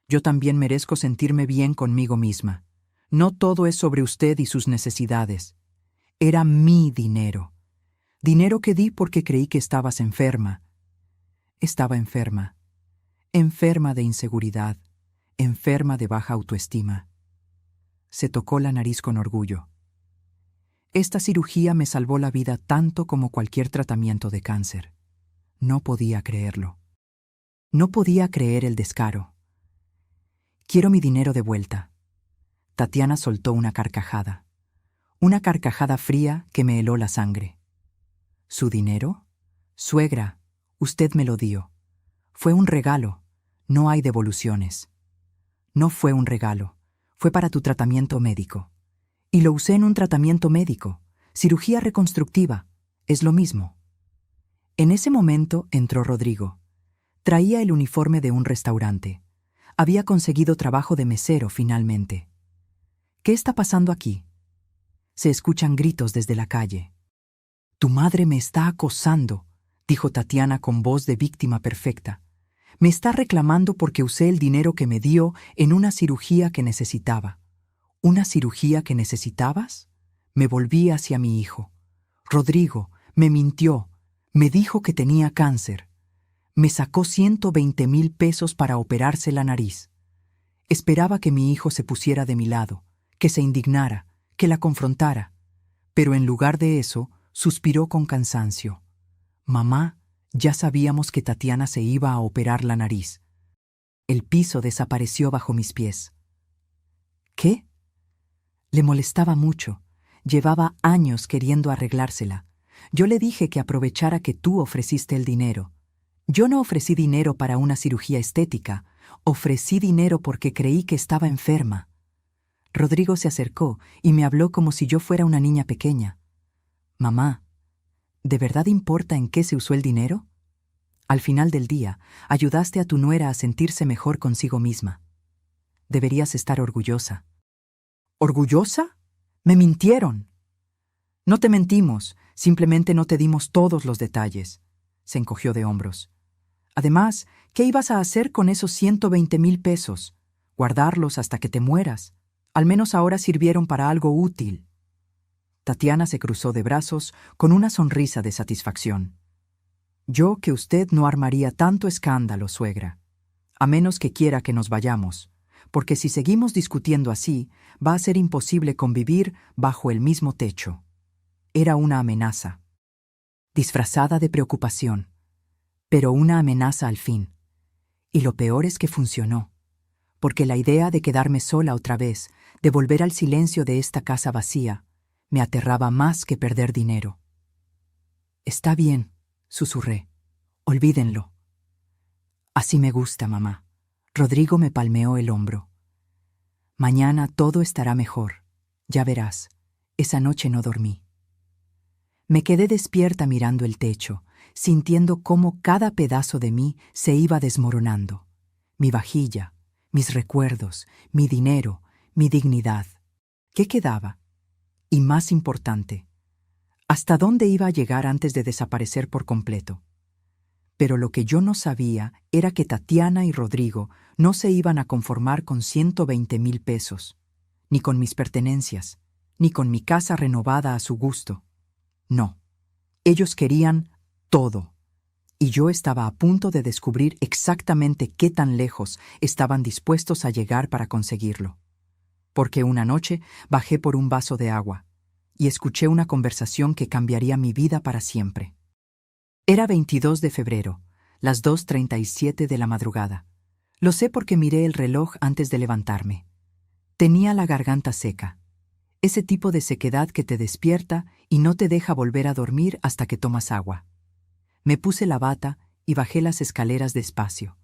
Yo también merezco sentirme bien conmigo misma. No todo es sobre usted y sus necesidades. Era mi dinero. Dinero que di porque creí que estabas enferma». Estaba enferma. Enferma de inseguridad. Enferma de baja autoestima. Se tocó la nariz con orgullo. Esta cirugía me salvó la vida tanto como cualquier tratamiento de cáncer. No podía creerlo. No podía creer el descaro. «Quiero mi dinero de vuelta». Tatiana soltó una carcajada fría que me heló la sangre. «¿Su dinero? Suegra, usted me lo dio. Fue un regalo, no hay devoluciones». «No fue un regalo, fue para tu tratamiento médico». «Y lo usé en un tratamiento médico, cirugía reconstructiva, es lo mismo». En ese momento entró Rodrigo. Traía el uniforme de un restaurante. Había conseguido trabajo de mesero finalmente. «¿Qué está pasando aquí?» Se escuchan gritos desde la calle. «Tu madre me está acosando», dijo Tatiana con voz de víctima perfecta. Me está reclamando porque usé el dinero que me dio en una cirugía que necesitaba. ¿Una cirugía que necesitabas? Me volví hacia mi hijo. Rodrigo me mintió. Me dijo que tenía cáncer. Me sacó 120,000 pesos para operarse la nariz. Esperaba que mi hijo se pusiera de mi lado, que se indignara, que la confrontara. Pero en lugar de eso, suspiró con cansancio. Mamá, ya sabíamos que Tatiana se iba a operar la nariz. El piso desapareció bajo mis pies. ¿Qué? Le molestaba mucho. Llevaba años queriendo arreglársela. Yo le dije que aprovechara que tú ofreciste el dinero. Yo no ofrecí dinero para una cirugía estética. Ofrecí dinero porque creí que estaba enferma. Rodrigo se acercó y me habló como si yo fuera una niña pequeña. Mamá, ¿de verdad importa en qué se usó el dinero? Al final del día, ayudaste a tu nuera a sentirse mejor consigo misma. Deberías estar orgullosa. ¿Orgullosa? Me mintieron. No te mentimos, simplemente no te dimos todos los detalles. Se encogió de hombros. Además, ¿qué ibas a hacer con esos 120,000 pesos? Guardarlos hasta que te mueras. Al menos ahora sirvieron para algo útil. Tatiana se cruzó de brazos con una sonrisa de satisfacción. Yo que usted no armaría tanto escándalo, suegra. A menos que quiera que nos vayamos, porque si seguimos discutiendo así, va a ser imposible convivir bajo el mismo techo. Era una amenaza, disfrazada de preocupación, pero una amenaza al fin. Y lo peor es que funcionó, porque la idea de quedarme sola otra vez, de volver al silencio de esta casa vacía, me aterraba más que perder dinero. Está bien, susurré. Olvídenlo. Así me gusta, mamá. Rodrigo me palmeó el hombro. Mañana todo estará mejor. Ya verás, esa noche no dormí. Me quedé despierta mirando el techo, sintiendo cómo cada pedazo de mí se iba desmoronando. Mi vajilla, mis recuerdos, mi dinero, mi dignidad. ¿Qué quedaba? Y más importante, ¿hasta dónde iba a llegar antes de desaparecer por completo? Pero lo que yo no sabía era que Tatiana y Rodrigo no se iban a conformar con 120,000 pesos, ni con mis pertenencias, ni con mi casa renovada a su gusto. No, ellos querían todo, y yo estaba a punto de descubrir exactamente qué tan lejos estaban dispuestos a llegar para conseguirlo. Porque una noche bajé por un vaso de agua y escuché una conversación que cambiaría mi vida para siempre. Era 22 de febrero, las 2:37 de la madrugada. Lo sé porque miré el reloj antes de levantarme. Tenía la garganta seca. Ese tipo de sequedad que te despierta y no te deja volver a dormir hasta que tomas agua. Me puse la bata y bajé las escaleras despacio.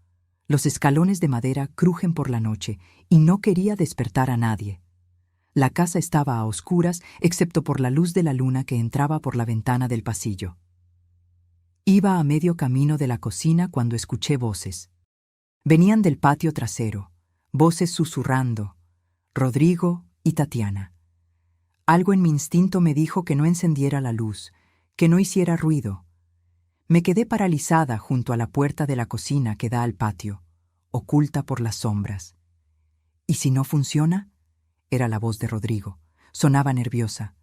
Los escalones de madera crujen por la noche y no quería despertar a nadie. La casa estaba a oscuras excepto por la luz de la luna que entraba por la ventana del pasillo. Iba a medio camino de la cocina cuando escuché voces. Venían del patio trasero, voces susurrando. Rodrigo y Tatiana. Algo en mi instinto me dijo que no encendiera la luz, que no hiciera ruido. Me quedé paralizada junto a la puerta de la cocina que da al patio, oculta por las sombras. ¿Y si no funciona? Era la voz de Rodrigo. Sonaba nerviosa.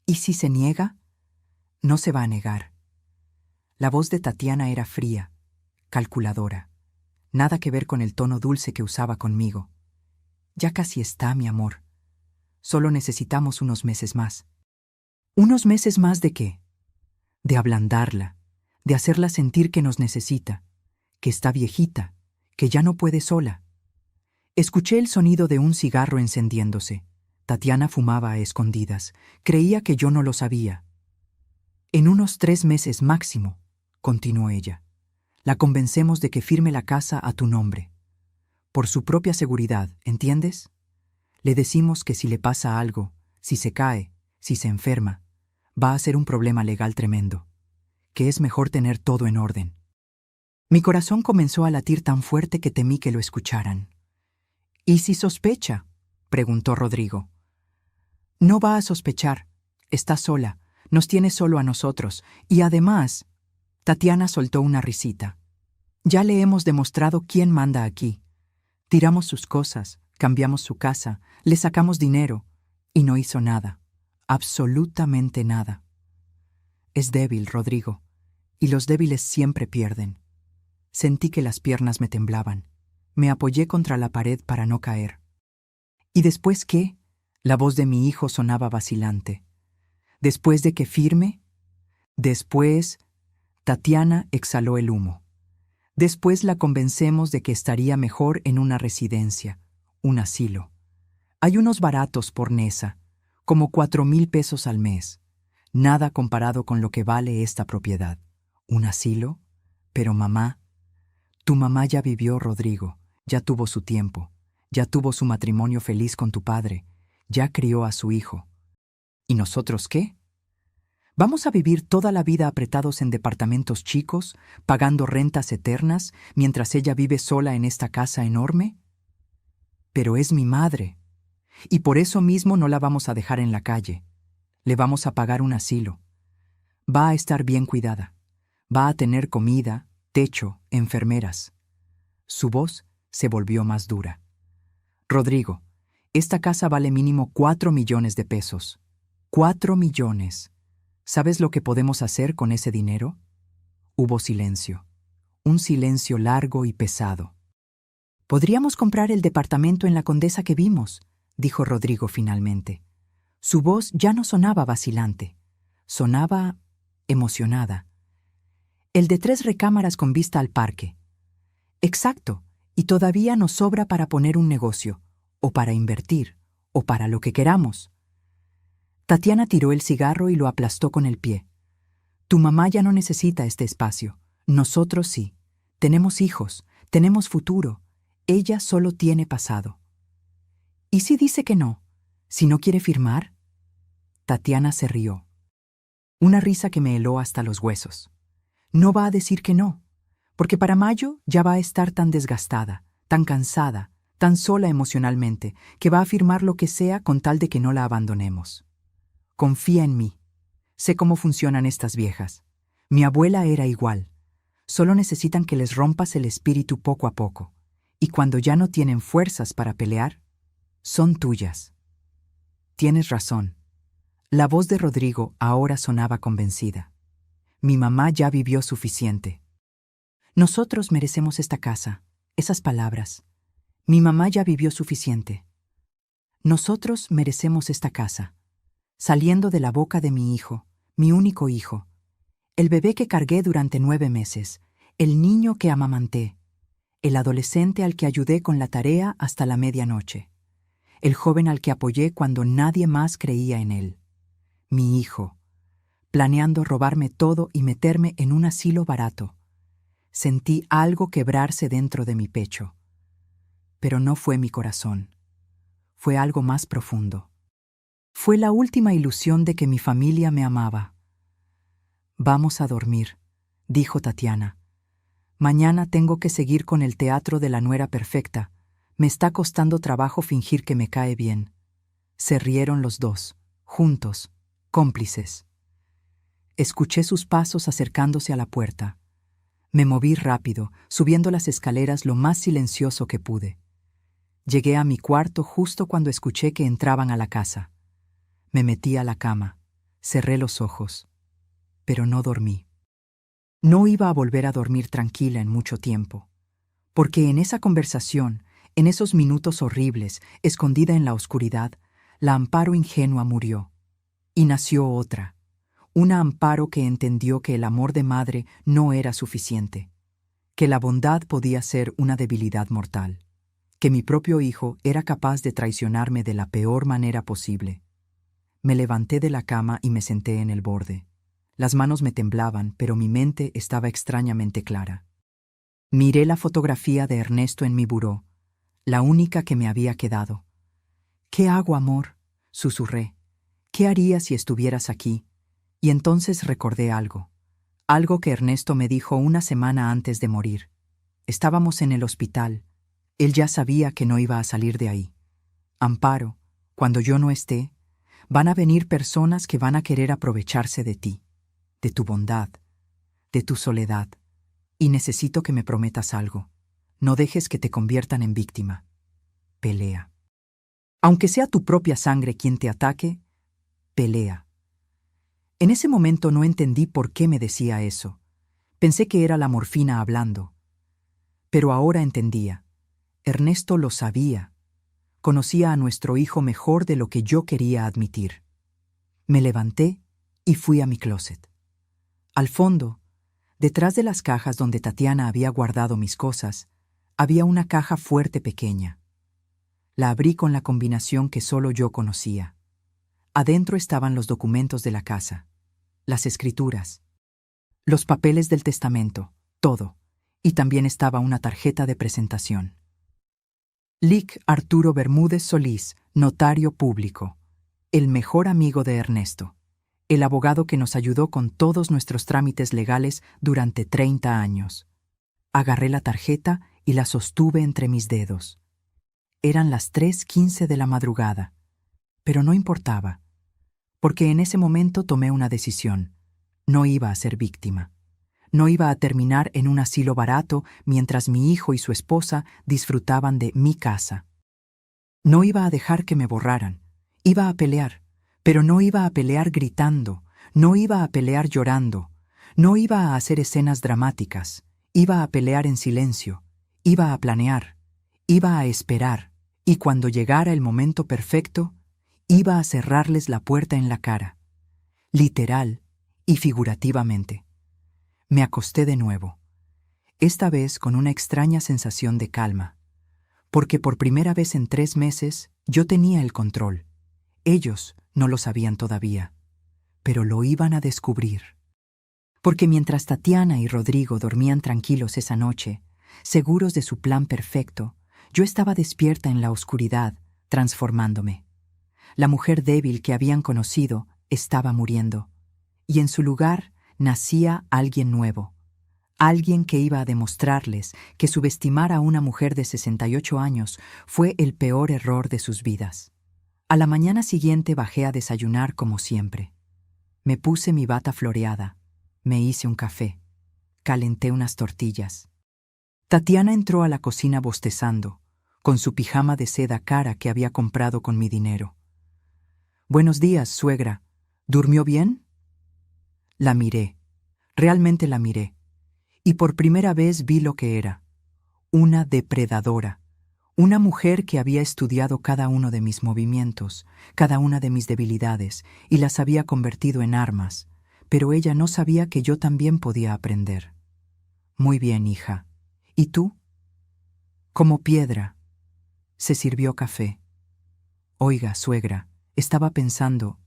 ¿Y si se niega? No se va a negar. La voz de Tatiana era fría, calculadora. Nada que ver con el tono dulce que usaba conmigo. Ya casi está, mi amor. Solo necesitamos unos meses más. ¿Unos meses más de qué? De ablandarla, de hacerla sentir que nos necesita, que está viejita, que ya no puede sola. Escuché el sonido de un cigarro encendiéndose. Tatiana fumaba a escondidas. Creía que yo no lo sabía. En unos 3 meses máximo, continuó ella. La convencemos de que firme la casa a tu nombre. Por su propia seguridad, ¿entiendes? Le decimos que si le pasa algo, si se cae, si se enferma, va a ser un problema legal tremendo, que es mejor tener todo en orden. Mi corazón comenzó a latir tan fuerte que temí que lo escucharan. ¿Y si sospecha?, preguntó Rodrigo. No va a sospechar. Está sola. Nos tiene solo a nosotros. Y además, Tatiana soltó una risita. Ya le hemos demostrado quién manda aquí. Tiramos sus cosas, cambiamos su casa, le sacamos dinero, y no hizo nada. Absolutamente nada. Es débil, Rodrigo, y los débiles siempre pierden. Sentí que las piernas me temblaban. Me apoyé contra la pared para no caer. ¿Y después qué? La voz de mi hijo sonaba vacilante. ¿Después de que firme? Después, Tatiana exhaló el humo. Después la convencemos de que estaría mejor en una residencia, un asilo. Hay unos baratos por Nesa, como 4,000 pesos al mes. Nada comparado con lo que vale esta propiedad. ¿Un asilo? Pero mamá, tu mamá ya vivió, Rodrigo, ya tuvo su tiempo, ya tuvo su matrimonio feliz con tu padre, ya crió a su hijo. ¿Y nosotros qué? ¿Vamos a vivir toda la vida apretados en departamentos chicos, pagando rentas eternas, mientras ella vive sola en esta casa enorme? Pero es mi madre, y por eso mismo no la vamos a dejar en la calle. Le vamos a pagar un asilo. Va a estar bien cuidada. Va a tener comida, techo, enfermeras. Su voz se volvió más dura. Rodrigo, esta casa vale mínimo 4 millones de pesos. 4 millones. ¿Sabes lo que podemos hacer con ese dinero? Hubo silencio. Un silencio largo y pesado. Podríamos comprar el departamento en la Condesa que vimos, dijo Rodrigo finalmente. Su voz ya no sonaba vacilante. Sonaba emocionada. El de 3 recámaras con vista al parque. Exacto, y todavía nos sobra para poner un negocio, o para invertir, o para lo que queramos. Tatiana tiró el cigarro y lo aplastó con el pie. Tu mamá ya no necesita este espacio. Nosotros sí. Tenemos hijos, tenemos futuro. Ella solo tiene pasado. ¿Y si dice que no? ¿Si no quiere firmar? Tatiana se rió. Una risa que me heló hasta los huesos. No va a decir que no, porque para mayo ya va a estar tan desgastada, tan cansada, tan sola emocionalmente, que va a firmar lo que sea con tal de que no la abandonemos. Confía en mí. Sé cómo funcionan estas viejas. Mi abuela era igual. Solo necesitan que les rompas el espíritu poco a poco. Y cuando ya no tienen fuerzas para pelear, son tuyas. Tienes razón. La voz de Rodrigo ahora sonaba convencida. Mi mamá ya vivió suficiente. Nosotros merecemos esta casa, esas palabras. Mi mamá ya vivió suficiente. Nosotros merecemos esta casa. Saliendo de la boca de mi hijo, mi único hijo, el bebé que cargué durante 9 meses, el niño que amamanté, el adolescente al que ayudé con la tarea hasta la medianoche, el joven al que apoyé cuando nadie más creía en él, mi hijo, planeando robarme todo y meterme en un asilo barato. Sentí algo quebrarse dentro de mi pecho. Pero no fue mi corazón. Fue algo más profundo. Fue la última ilusión de que mi familia me amaba. Vamos a dormir, dijo Tatiana. Mañana tengo que seguir con el teatro de la nuera perfecta. Me está costando trabajo fingir que me cae bien. Se rieron los dos, juntos, cómplices. Escuché sus pasos acercándose a la puerta. Me moví rápido, subiendo las escaleras lo más silencioso que pude. Llegué a mi cuarto justo cuando escuché que entraban a la casa. Me metí a la cama, cerré los ojos, pero no dormí. No iba a volver a dormir tranquila en mucho tiempo, porque en esa conversación, en esos minutos horribles, escondida en la oscuridad, la Amparo ingenua murió, y nació otra, una Amparo que entendió que el amor de madre no era suficiente, que la bondad podía ser una debilidad mortal, que mi propio hijo era capaz de traicionarme de la peor manera posible. Me levanté de la cama y me senté en el borde. Las manos me temblaban, pero mi mente estaba extrañamente clara. Miré la fotografía de Ernesto en mi buró, la única que me había quedado. «¿Qué hago, amor?», susurré. «¿Qué haría si estuvieras aquí?». Y entonces recordé algo que Ernesto me dijo una semana antes de morir. Estábamos en el hospital. Él ya sabía que no iba a salir de ahí. «Amparo, cuando yo no esté, van a venir personas que van a querer aprovecharse de ti, de tu bondad, de tu soledad, Y necesito que me prometas algo. No dejes que te conviertan en víctima. Pelea. Aunque sea tu propia sangre quien te ataque, pelea. En ese momento no entendí por qué me decía eso. Pensé que era la morfina hablando. Pero ahora entendía. Ernesto lo sabía. Conocía a nuestro hijo mejor de lo que yo quería admitir. Me levanté y fui a mi closet. Al fondo, detrás de las cajas donde Tatiana había guardado mis cosas, había una caja fuerte pequeña. La abrí con la combinación que solo yo conocía. Adentro estaban los documentos de la casa, las escrituras, los papeles del testamento, todo, y también estaba una tarjeta de presentación. Lic Arturo Bermúdez Solís, notario público, el mejor amigo de Ernesto, el abogado que nos ayudó con todos nuestros trámites legales durante 30 años. Agarré la tarjeta y la sostuve entre mis dedos. Eran las 3:15 de la madrugada, pero no importaba, porque en ese momento tomé una decisión. No iba a ser víctima. No iba a terminar en un asilo barato mientras mi hijo y su esposa disfrutaban de mi casa. No iba a dejar que me borraran. Iba a pelear, pero no iba a pelear gritando, no iba a pelear llorando, no iba a hacer escenas dramáticas, iba a pelear en silencio, iba a planear, iba a esperar, y cuando llegara el momento perfecto, iba a cerrarles la puerta en la cara, literal y figurativamente. Me acosté de nuevo, esta vez con una extraña sensación de calma, porque por primera vez en 3 meses yo tenía el control. Ellos no lo sabían todavía, pero lo iban a descubrir. Porque mientras Tatiana y Rodrigo dormían tranquilos esa noche, seguros de su plan perfecto, yo estaba despierta en la oscuridad, transformándome. La mujer débil que habían conocido estaba muriendo, y en su lugar nacía alguien nuevo, alguien que iba a demostrarles que subestimar a una mujer de 68 años fue el peor error de sus vidas. A la mañana siguiente bajé a desayunar como siempre. Me puse mi bata floreada, me hice un café, calenté unas tortillas. Tatiana entró a la cocina bostezando, con su pijama de seda cara que había comprado con mi dinero. «Buenos días, suegra. ¿Durmió bien?» La miré, realmente la miré, y por primera vez vi lo que era. Una depredadora. Una mujer que había estudiado cada uno de mis movimientos, cada una de mis debilidades, y las había convertido en armas, pero ella no sabía que yo también podía aprender. «Muy bien, hija. ¿Y tú?» «Como piedra». Se sirvió café. «Oiga, suegra, estaba pensando,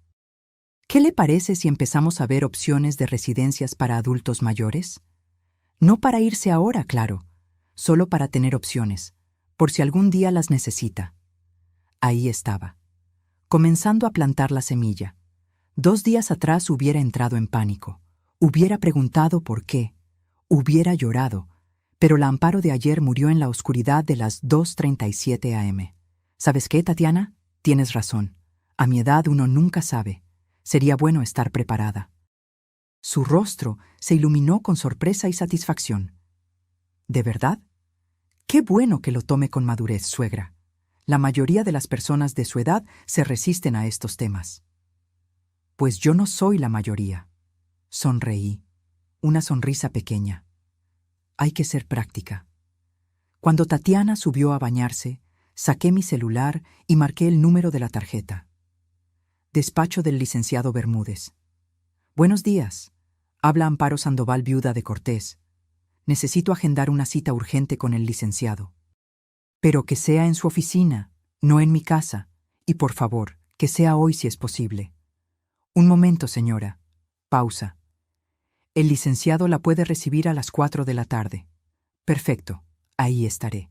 ¿qué le parece si empezamos a ver opciones de residencias para adultos mayores? No para irse ahora, claro, solo para tener opciones, por si algún día las necesita». Ahí estaba, comenzando a plantar la semilla. 2 días atrás hubiera entrado en pánico, hubiera preguntado por qué, hubiera llorado, pero la Amparo de ayer murió en la oscuridad de las 2:37 a.m. ¿Sabes qué, Tatiana? Tienes razón. A mi edad uno nunca sabe. Sería bueno estar preparada. Su rostro se iluminó con sorpresa y satisfacción. ¿De verdad? Qué bueno que lo tome con madurez, suegra. La mayoría de las personas de su edad se resisten a estos temas. Pues yo no soy la mayoría. Sonreí, una sonrisa pequeña. Hay que ser práctica. Cuando Tatiana subió a bañarse, saqué mi celular y marqué el número de la tarjeta. Despacho del licenciado Bermúdez. «Buenos días. Habla Amparo Sandoval, viuda de Cortés. Necesito agendar una cita urgente con el licenciado. Pero que sea en su oficina, no en mi casa, y por favor, que sea hoy si es posible». «Un momento, señora». Pausa. «El licenciado la puede recibir a las 4 de la tarde». «Perfecto, ahí estaré».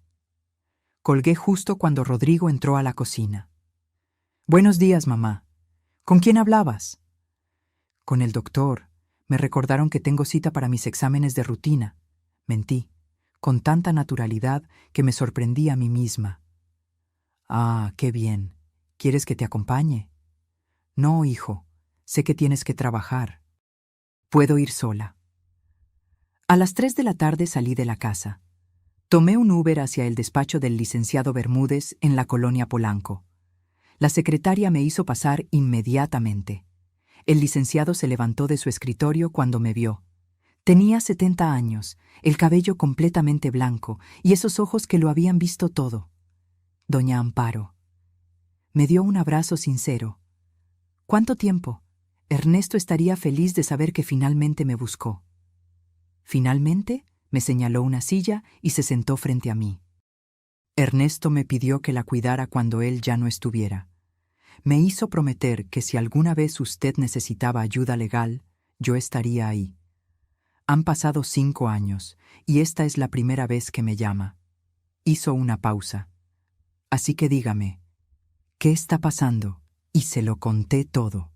Colgué justo cuando Rodrigo entró a la cocina. «Buenos días, mamá. ¿Con quién hablabas?» «Con el doctor. Me recordaron que tengo cita para mis exámenes de rutina». Mentí, con tanta naturalidad que me sorprendí a mí misma. «Ah, qué bien. ¿Quieres que te acompañe?» «No, hijo. Sé que tienes que trabajar. Puedo ir sola». A las 3 de la tarde salí de la casa. Tomé un Uber hacia el despacho del licenciado Bermúdez en la colonia Polanco. La secretaria me hizo pasar inmediatamente. El licenciado se levantó de su escritorio cuando me vio. Tenía 70 años, el cabello completamente blanco y esos ojos que lo habían visto todo. Doña Amparo. Me dio un abrazo sincero. ¿Cuánto tiempo? Ernesto estaría feliz de saber que finalmente me buscó. Finalmente, me señaló una silla y se sentó frente a mí. Ernesto me pidió que la cuidara cuando él ya no estuviera. Me hizo prometer que si alguna vez usted necesitaba ayuda legal, yo estaría ahí. Han pasado 5 años y esta es la primera vez que me llama. Hizo una pausa. Así que dígame, ¿qué está pasando? Y se lo conté todo.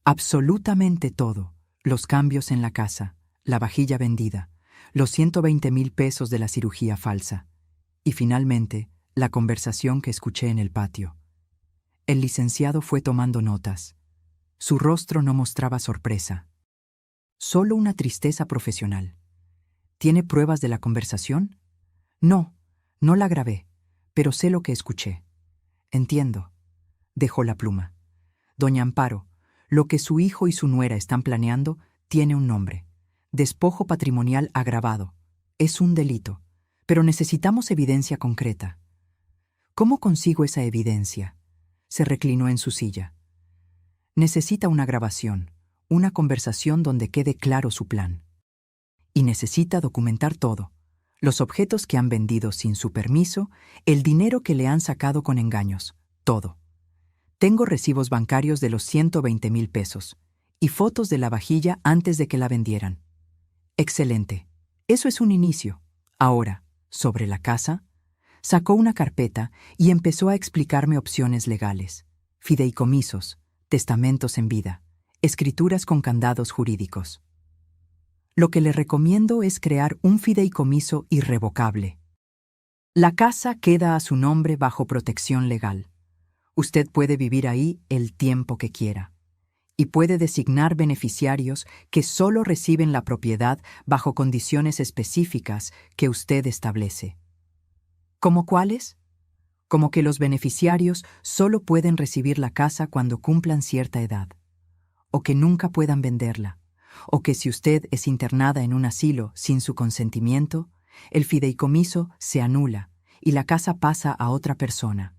Absolutamente todo. Los cambios en la casa, la vajilla vendida, los 120,000 pesos de la cirugía falsa. Y finalmente, la conversación que escuché en el patio. El licenciado fue tomando notas. Su rostro no mostraba sorpresa. Solo una tristeza profesional. ¿Tiene pruebas de la conversación? No, no la grabé, pero sé lo que escuché. Entiendo. Dejó la pluma. Doña Amparo, lo que su hijo y su nuera están planeando tiene un nombre. Despojo patrimonial agravado. Es un delito, pero necesitamos evidencia concreta. ¿Cómo consigo esa evidencia? Se reclinó en su silla. Necesita una grabación, una conversación donde quede claro su plan. Y necesita documentar todo. Los objetos que han vendido sin su permiso, el dinero que le han sacado con engaños, todo. Tengo recibos bancarios de los 120,000 pesos y fotos de la vajilla antes de que la vendieran. Excelente. Eso es un inicio. Ahora, sobre la casa, sacó una carpeta y empezó a explicarme opciones legales, fideicomisos, testamentos en vida, escrituras con candados jurídicos. Lo que le recomiendo es crear un fideicomiso irrevocable. La casa queda a su nombre bajo protección legal. Usted puede vivir ahí el tiempo que quiera y puede designar beneficiarios que solo reciben la propiedad bajo condiciones específicas que usted establece. ¿Cómo cuáles? Como que los beneficiarios solo pueden recibir la casa cuando cumplan cierta edad, o que nunca puedan venderla, o que si usted es internada en un asilo sin su consentimiento, el fideicomiso se anula y la casa pasa a otra persona.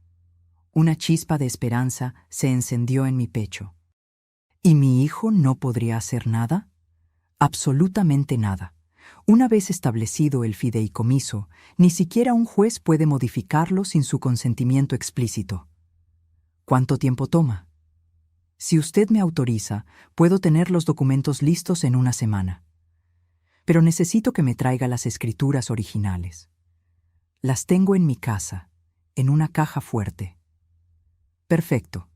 Una chispa de esperanza se encendió en mi pecho. ¿Y mi hijo no podría hacer nada? Absolutamente nada. Una vez establecido el fideicomiso, ni siquiera un juez puede modificarlo sin su consentimiento explícito. ¿Cuánto tiempo toma? Si usted me autoriza, puedo tener los documentos listos en una semana. Pero necesito que me traiga las escrituras originales. Las tengo en mi casa, en una caja fuerte. Perfecto.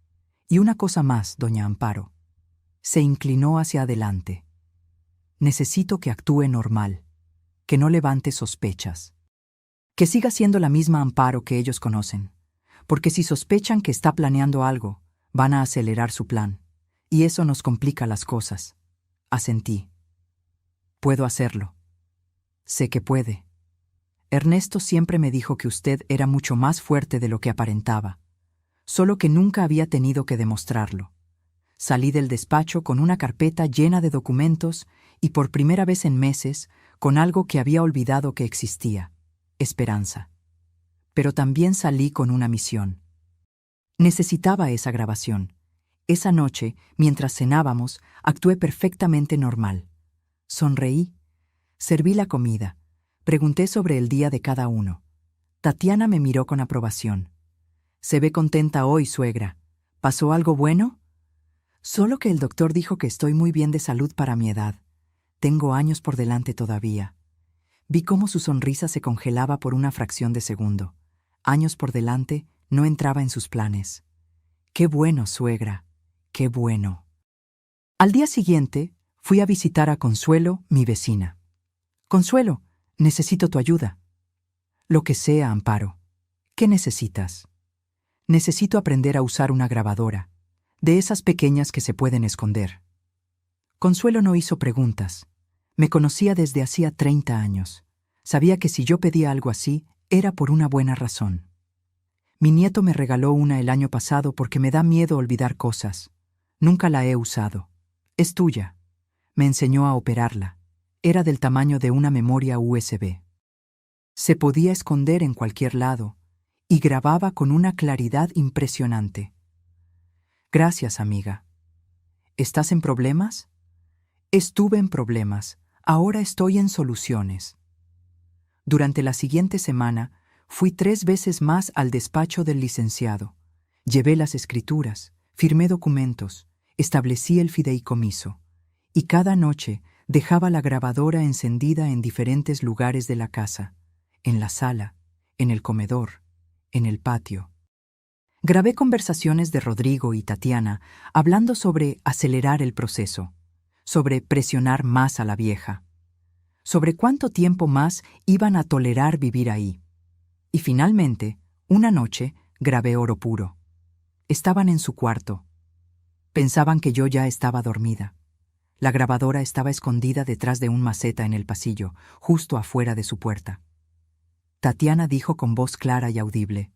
Y una cosa más, doña Amparo. Se inclinó hacia adelante. Necesito que actúe normal, que no levante sospechas. Que siga siendo la misma Amparo que ellos conocen, porque si sospechan que está planeando algo, van a acelerar su plan, y eso nos complica las cosas. Asentí. Puedo hacerlo. Sé que puede. Ernesto siempre me dijo que usted era mucho más fuerte de lo que aparentaba, solo que nunca había tenido que demostrarlo. Salí del despacho con una carpeta llena de documentos y por primera vez en meses con algo que había olvidado que existía, esperanza. Pero también salí con una misión. Necesitaba esa grabación. Esa noche, mientras cenábamos, actué perfectamente normal. Sonreí. Serví la comida. Pregunté sobre el día de cada uno. Tatiana me miró con aprobación. «Se ve contenta hoy, suegra. ¿Pasó algo bueno?» «Solo que el doctor dijo que estoy muy bien de salud para mi edad. Tengo años por delante todavía». Vi cómo su sonrisa se congelaba por una fracción de segundo. Años por delante no entraba en sus planes. «Qué bueno, suegra. Qué bueno». Al día siguiente, fui a visitar a Consuelo, mi vecina. «Consuelo, necesito tu ayuda». «Lo que sea, Amparo. ¿Qué necesitas?» «Necesito aprender a usar una grabadora, de esas pequeñas que se pueden esconder». Consuelo no hizo preguntas. Me conocía desde hacía 30 años. Sabía que si yo pedía algo así, era por una buena razón. Mi nieto me regaló una el año pasado porque me da miedo olvidar cosas. Nunca la he usado. Es tuya. Me enseñó a operarla. Era del tamaño de una memoria USB. Se podía esconder en cualquier lado y grababa con una claridad impresionante. Gracias, amiga. ¿Estás en problemas? Estuve en problemas. Ahora estoy en soluciones. Durante la siguiente semana, fui 3 veces más al despacho del licenciado. Llevé las escrituras, firmé documentos, establecí el fideicomiso. Y cada noche dejaba la grabadora encendida en diferentes lugares de la casa, en la sala, en el comedor, en el patio. Grabé conversaciones de Rodrigo y Tatiana hablando sobre acelerar el proceso, sobre presionar más a la vieja, sobre cuánto tiempo más iban a tolerar vivir ahí. Y finalmente, una noche, grabé oro puro. Estaban en su cuarto. Pensaban que yo ya estaba dormida. La grabadora estaba escondida detrás de un maceta en el pasillo, justo afuera de su puerta. Tatiana dijo con voz clara y audible: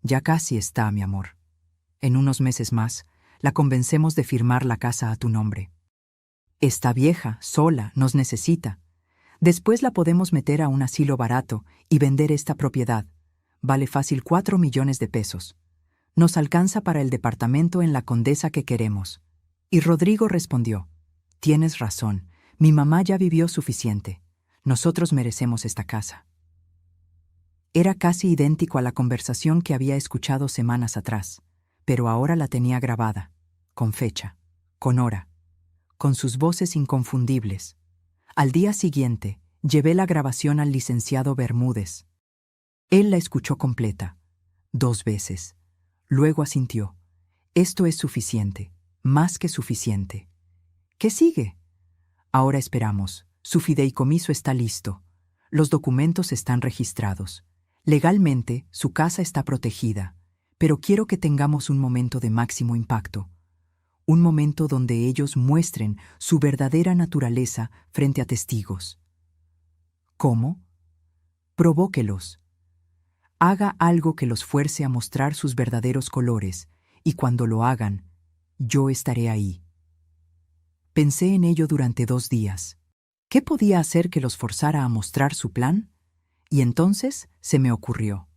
«Ya casi está, mi amor. En unos meses más, la convencemos de firmar la casa a tu nombre. Está vieja, sola, nos necesita. Después la podemos meter a un asilo barato y vender esta propiedad. Vale fácil 4 millones de pesos. Nos alcanza para el departamento en la Condesa que queremos». Y Rodrigo respondió: «Tienes razón, mi mamá ya vivió suficiente. Nosotros merecemos esta casa». Era casi idéntico a la conversación que había escuchado semanas atrás, pero ahora la tenía grabada, con fecha, con hora, con sus voces inconfundibles. Al día siguiente, llevé la grabación al licenciado Bermúdez. Él la escuchó completa, 2 veces. Luego asintió: «Esto es suficiente, más que suficiente. ¿Qué sigue?» «Ahora esperamos. Su fideicomiso está listo. Los documentos están registrados. Legalmente, su casa está protegida, pero quiero que tengamos un momento de máximo impacto. Un momento donde ellos muestren su verdadera naturaleza frente a testigos». «¿Cómo?» «Provóquelos. Haga algo que los fuerce a mostrar sus verdaderos colores, y cuando lo hagan, yo estaré ahí». Pensé en ello durante 2 días. ¿Qué podía hacer que los forzara a mostrar su plan? Y entonces se me ocurrió.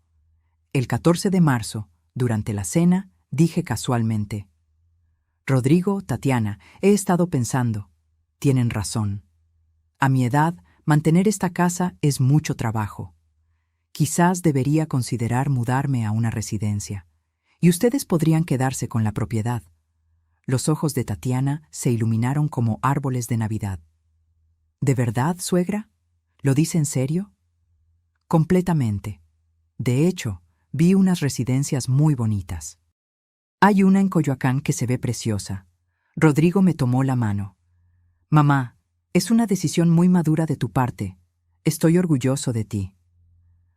El 14 de marzo, durante la cena, dije casualmente: «Rodrigo, Tatiana, he estado pensando. Tienen razón. A mi edad, mantener esta casa es mucho trabajo. Quizás debería considerar mudarme a una residencia, y ustedes podrían quedarse con la propiedad». Los ojos de Tatiana se iluminaron como árboles de Navidad. «¿De verdad, suegra? ¿Lo dice en serio?» «Completamente. De hecho, vi unas residencias muy bonitas. Hay una en Coyoacán que se ve preciosa». Rodrigo me tomó la mano. «Mamá, es una decisión muy madura de tu parte. Estoy orgulloso de ti.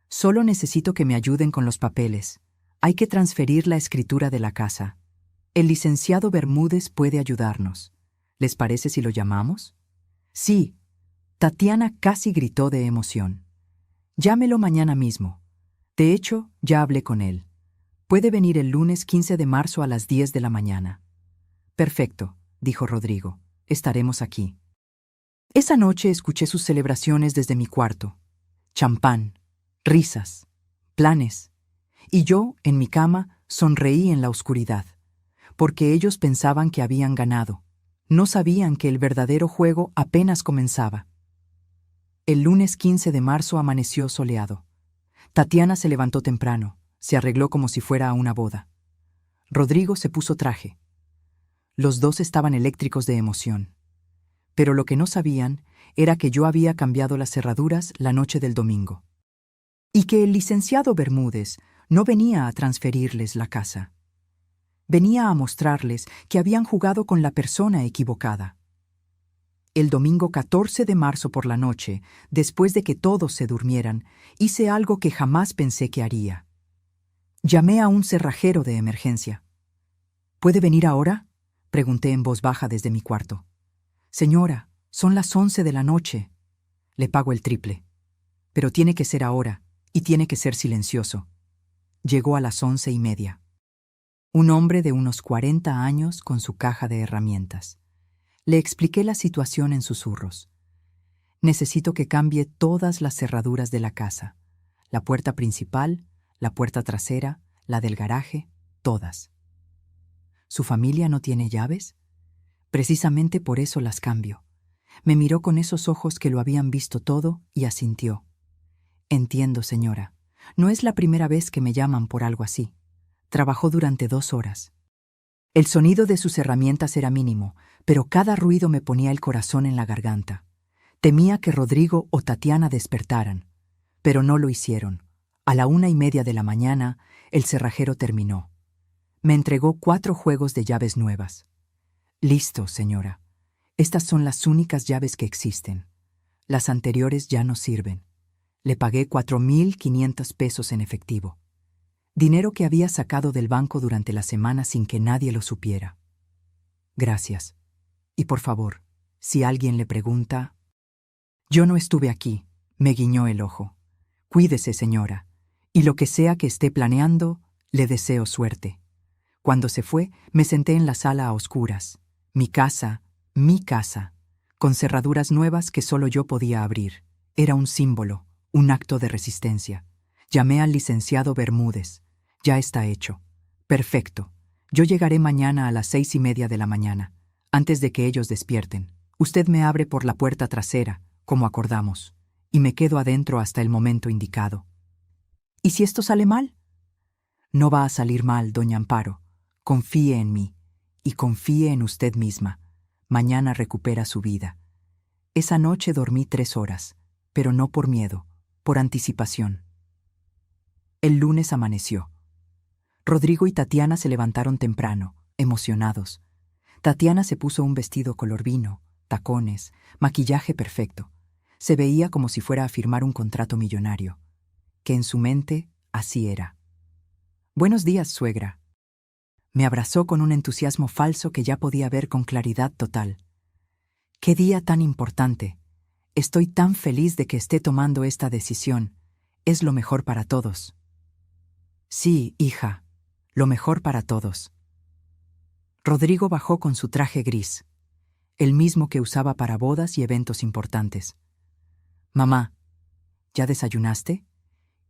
Solo necesito que me ayuden con los papeles. Hay que transferir la escritura de la casa. El licenciado Bermúdez puede ayudarnos. ¿Les parece si lo llamamos?» «Sí». Tatiana casi gritó de emoción. «Llámelo mañana mismo. De hecho, ya hablé con él. Puede venir el lunes 15 de marzo a las 10 de la mañana». «Perfecto», dijo Rodrigo. «Estaremos aquí». Esa noche escuché sus celebraciones desde mi cuarto. Champán, risas, planes. Y yo, en mi cama, sonreí en la oscuridad, porque ellos pensaban que habían ganado. No sabían que el verdadero juego apenas comenzaba. El lunes 15 de marzo amaneció soleado. Tatiana se levantó temprano, se arregló como si fuera a una boda. Rodrigo se puso traje. Los dos estaban eléctricos de emoción. Pero lo que no sabían era que yo había cambiado las cerraduras la noche del domingo. Y que el licenciado Bermúdez no venía a transferirles la casa. Venía a mostrarles que habían jugado con la persona equivocada. El domingo 14 de marzo por la noche, después de que todos se durmieran, hice algo que jamás pensé que haría. Llamé a un cerrajero de emergencia. «¿Puede venir ahora?», pregunté en voz baja desde mi cuarto. «Señora, Son las 11 de la noche. Le pago el triple. Pero tiene que ser ahora, y tiene que ser silencioso. Llegó a las 11:30. Un hombre de unos 40 años con su caja de herramientas. Le expliqué la situación en susurros. Necesito que cambie todas las cerraduras de la casa. La puerta principal, la puerta trasera, la del garaje, todas. ¿Su familia no tiene llaves? Precisamente por eso las cambio. Me miró con esos ojos que lo habían visto todo y asintió. Entiendo, señora. No es la primera vez que me llaman por algo así. Trabajó durante 2 horas. El sonido de sus herramientas era mínimo, pero cada ruido me ponía el corazón en la garganta. Temía que Rodrigo o Tatiana despertaran, pero no lo hicieron. A la 1:30 de la mañana, el cerrajero terminó. Me entregó 4 juegos de llaves nuevas. Listo, señora. Estas son las únicas llaves que existen. Las anteriores ya no sirven. Le pagué 4,500 pesos en efectivo. Dinero que había sacado del banco durante la semana sin que nadie lo supiera. Gracias. Y por favor, si alguien le pregunta... Yo no estuve aquí, me guiñó el ojo. Cuídese, señora, y lo que sea que esté planeando, le deseo suerte. Cuando se fue, me senté en la sala a oscuras. Mi casa, con cerraduras nuevas que solo yo podía abrir. Era un símbolo, un acto de resistencia. Llamé al licenciado Bermúdez. Ya está hecho. Perfecto. Yo llegaré mañana a las 6:30 de la mañana, antes de que ellos despierten. Usted me abre por la puerta trasera, como acordamos, y me quedo adentro hasta el momento indicado. ¿Y si esto sale mal? No va a salir mal, doña Amparo. Confíe en mí, y confíe en usted misma. Mañana recupera su vida. Esa noche dormí 3 horas, pero no por miedo, por anticipación. El lunes amaneció. Rodrigo y Tatiana se levantaron temprano, emocionados. Tatiana se puso un vestido color vino, tacones, maquillaje perfecto. Se veía como si fuera a firmar un contrato millonario, que en su mente así era. Buenos días, suegra. Me abrazó con un entusiasmo falso que ya podía ver con claridad total. ¡Qué día tan importante! Estoy tan feliz de que esté tomando esta decisión. Es lo mejor para todos. Sí, hija, lo mejor para todos. Rodrigo bajó con su traje gris, el mismo que usaba para bodas y eventos importantes. Mamá, ¿ya desayunaste?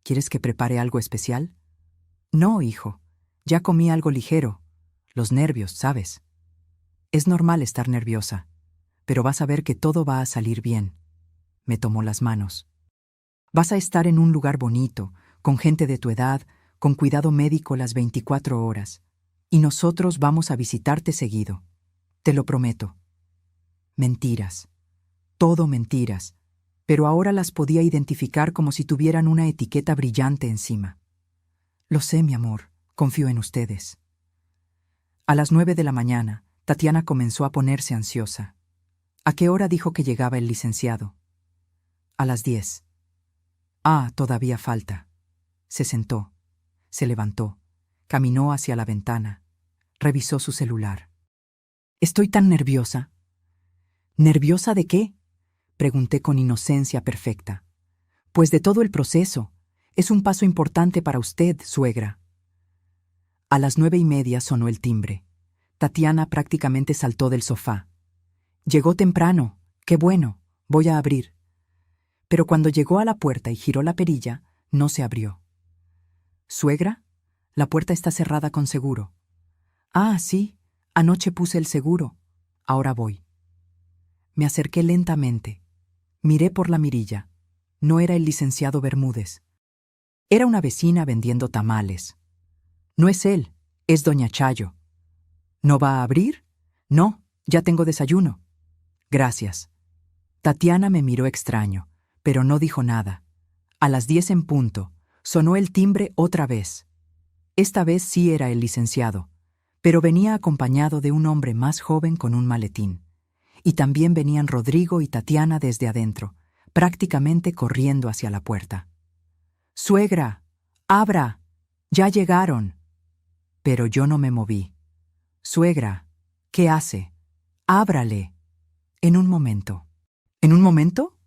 ¿Quieres que prepare algo especial? No, hijo, ya comí algo ligero. Los nervios, ¿sabes? Es normal estar nerviosa, pero vas a ver que todo va a salir bien. Me tomó las manos. Vas a estar en un lugar bonito, con gente de tu edad, con cuidado médico las 24 horas. Y nosotros vamos a visitarte seguido. Te lo prometo. Mentiras. Todo mentiras. Pero ahora las podía identificar como si tuvieran una etiqueta brillante encima. Lo sé, mi amor. Confío en ustedes. A las 9 de la mañana, Tatiana comenzó a ponerse ansiosa. ¿A qué hora dijo que llegaba el licenciado? A las 10. Ah, todavía falta. Se sentó. Se levantó. Caminó hacia la ventana. Revisó su celular. Estoy tan nerviosa. ¿Nerviosa de qué? Pregunté con inocencia perfecta. Pues de todo el proceso. Es un paso importante para usted, suegra. A las 9:30 sonó el timbre. Tatiana prácticamente saltó del sofá. Llegó temprano. ¡Qué bueno! Voy a abrir. Pero cuando llegó a la puerta y giró la perilla, no se abrió. ¿Suegra? La puerta está cerrada con seguro. Ah, sí. Anoche puse el seguro. Ahora voy. Me acerqué lentamente. Miré por la mirilla. No era el licenciado Bermúdez. Era una vecina vendiendo tamales. No es él, es doña Chayo. ¿No va a abrir? No, ya tengo desayuno. Gracias. Tatiana me miró extraño, pero no dijo nada. A las 10 en punto, sonó el timbre otra vez. Esta vez sí era el licenciado, pero venía acompañado de un hombre más joven con un maletín. Y también venían Rodrigo y Tatiana desde adentro, prácticamente corriendo hacia la puerta. «¡Suegra! ¡Abra! ¡Ya llegaron!». Pero yo no me moví. «Suegra, ¿qué hace? Ábrale». En un momento. En un momento,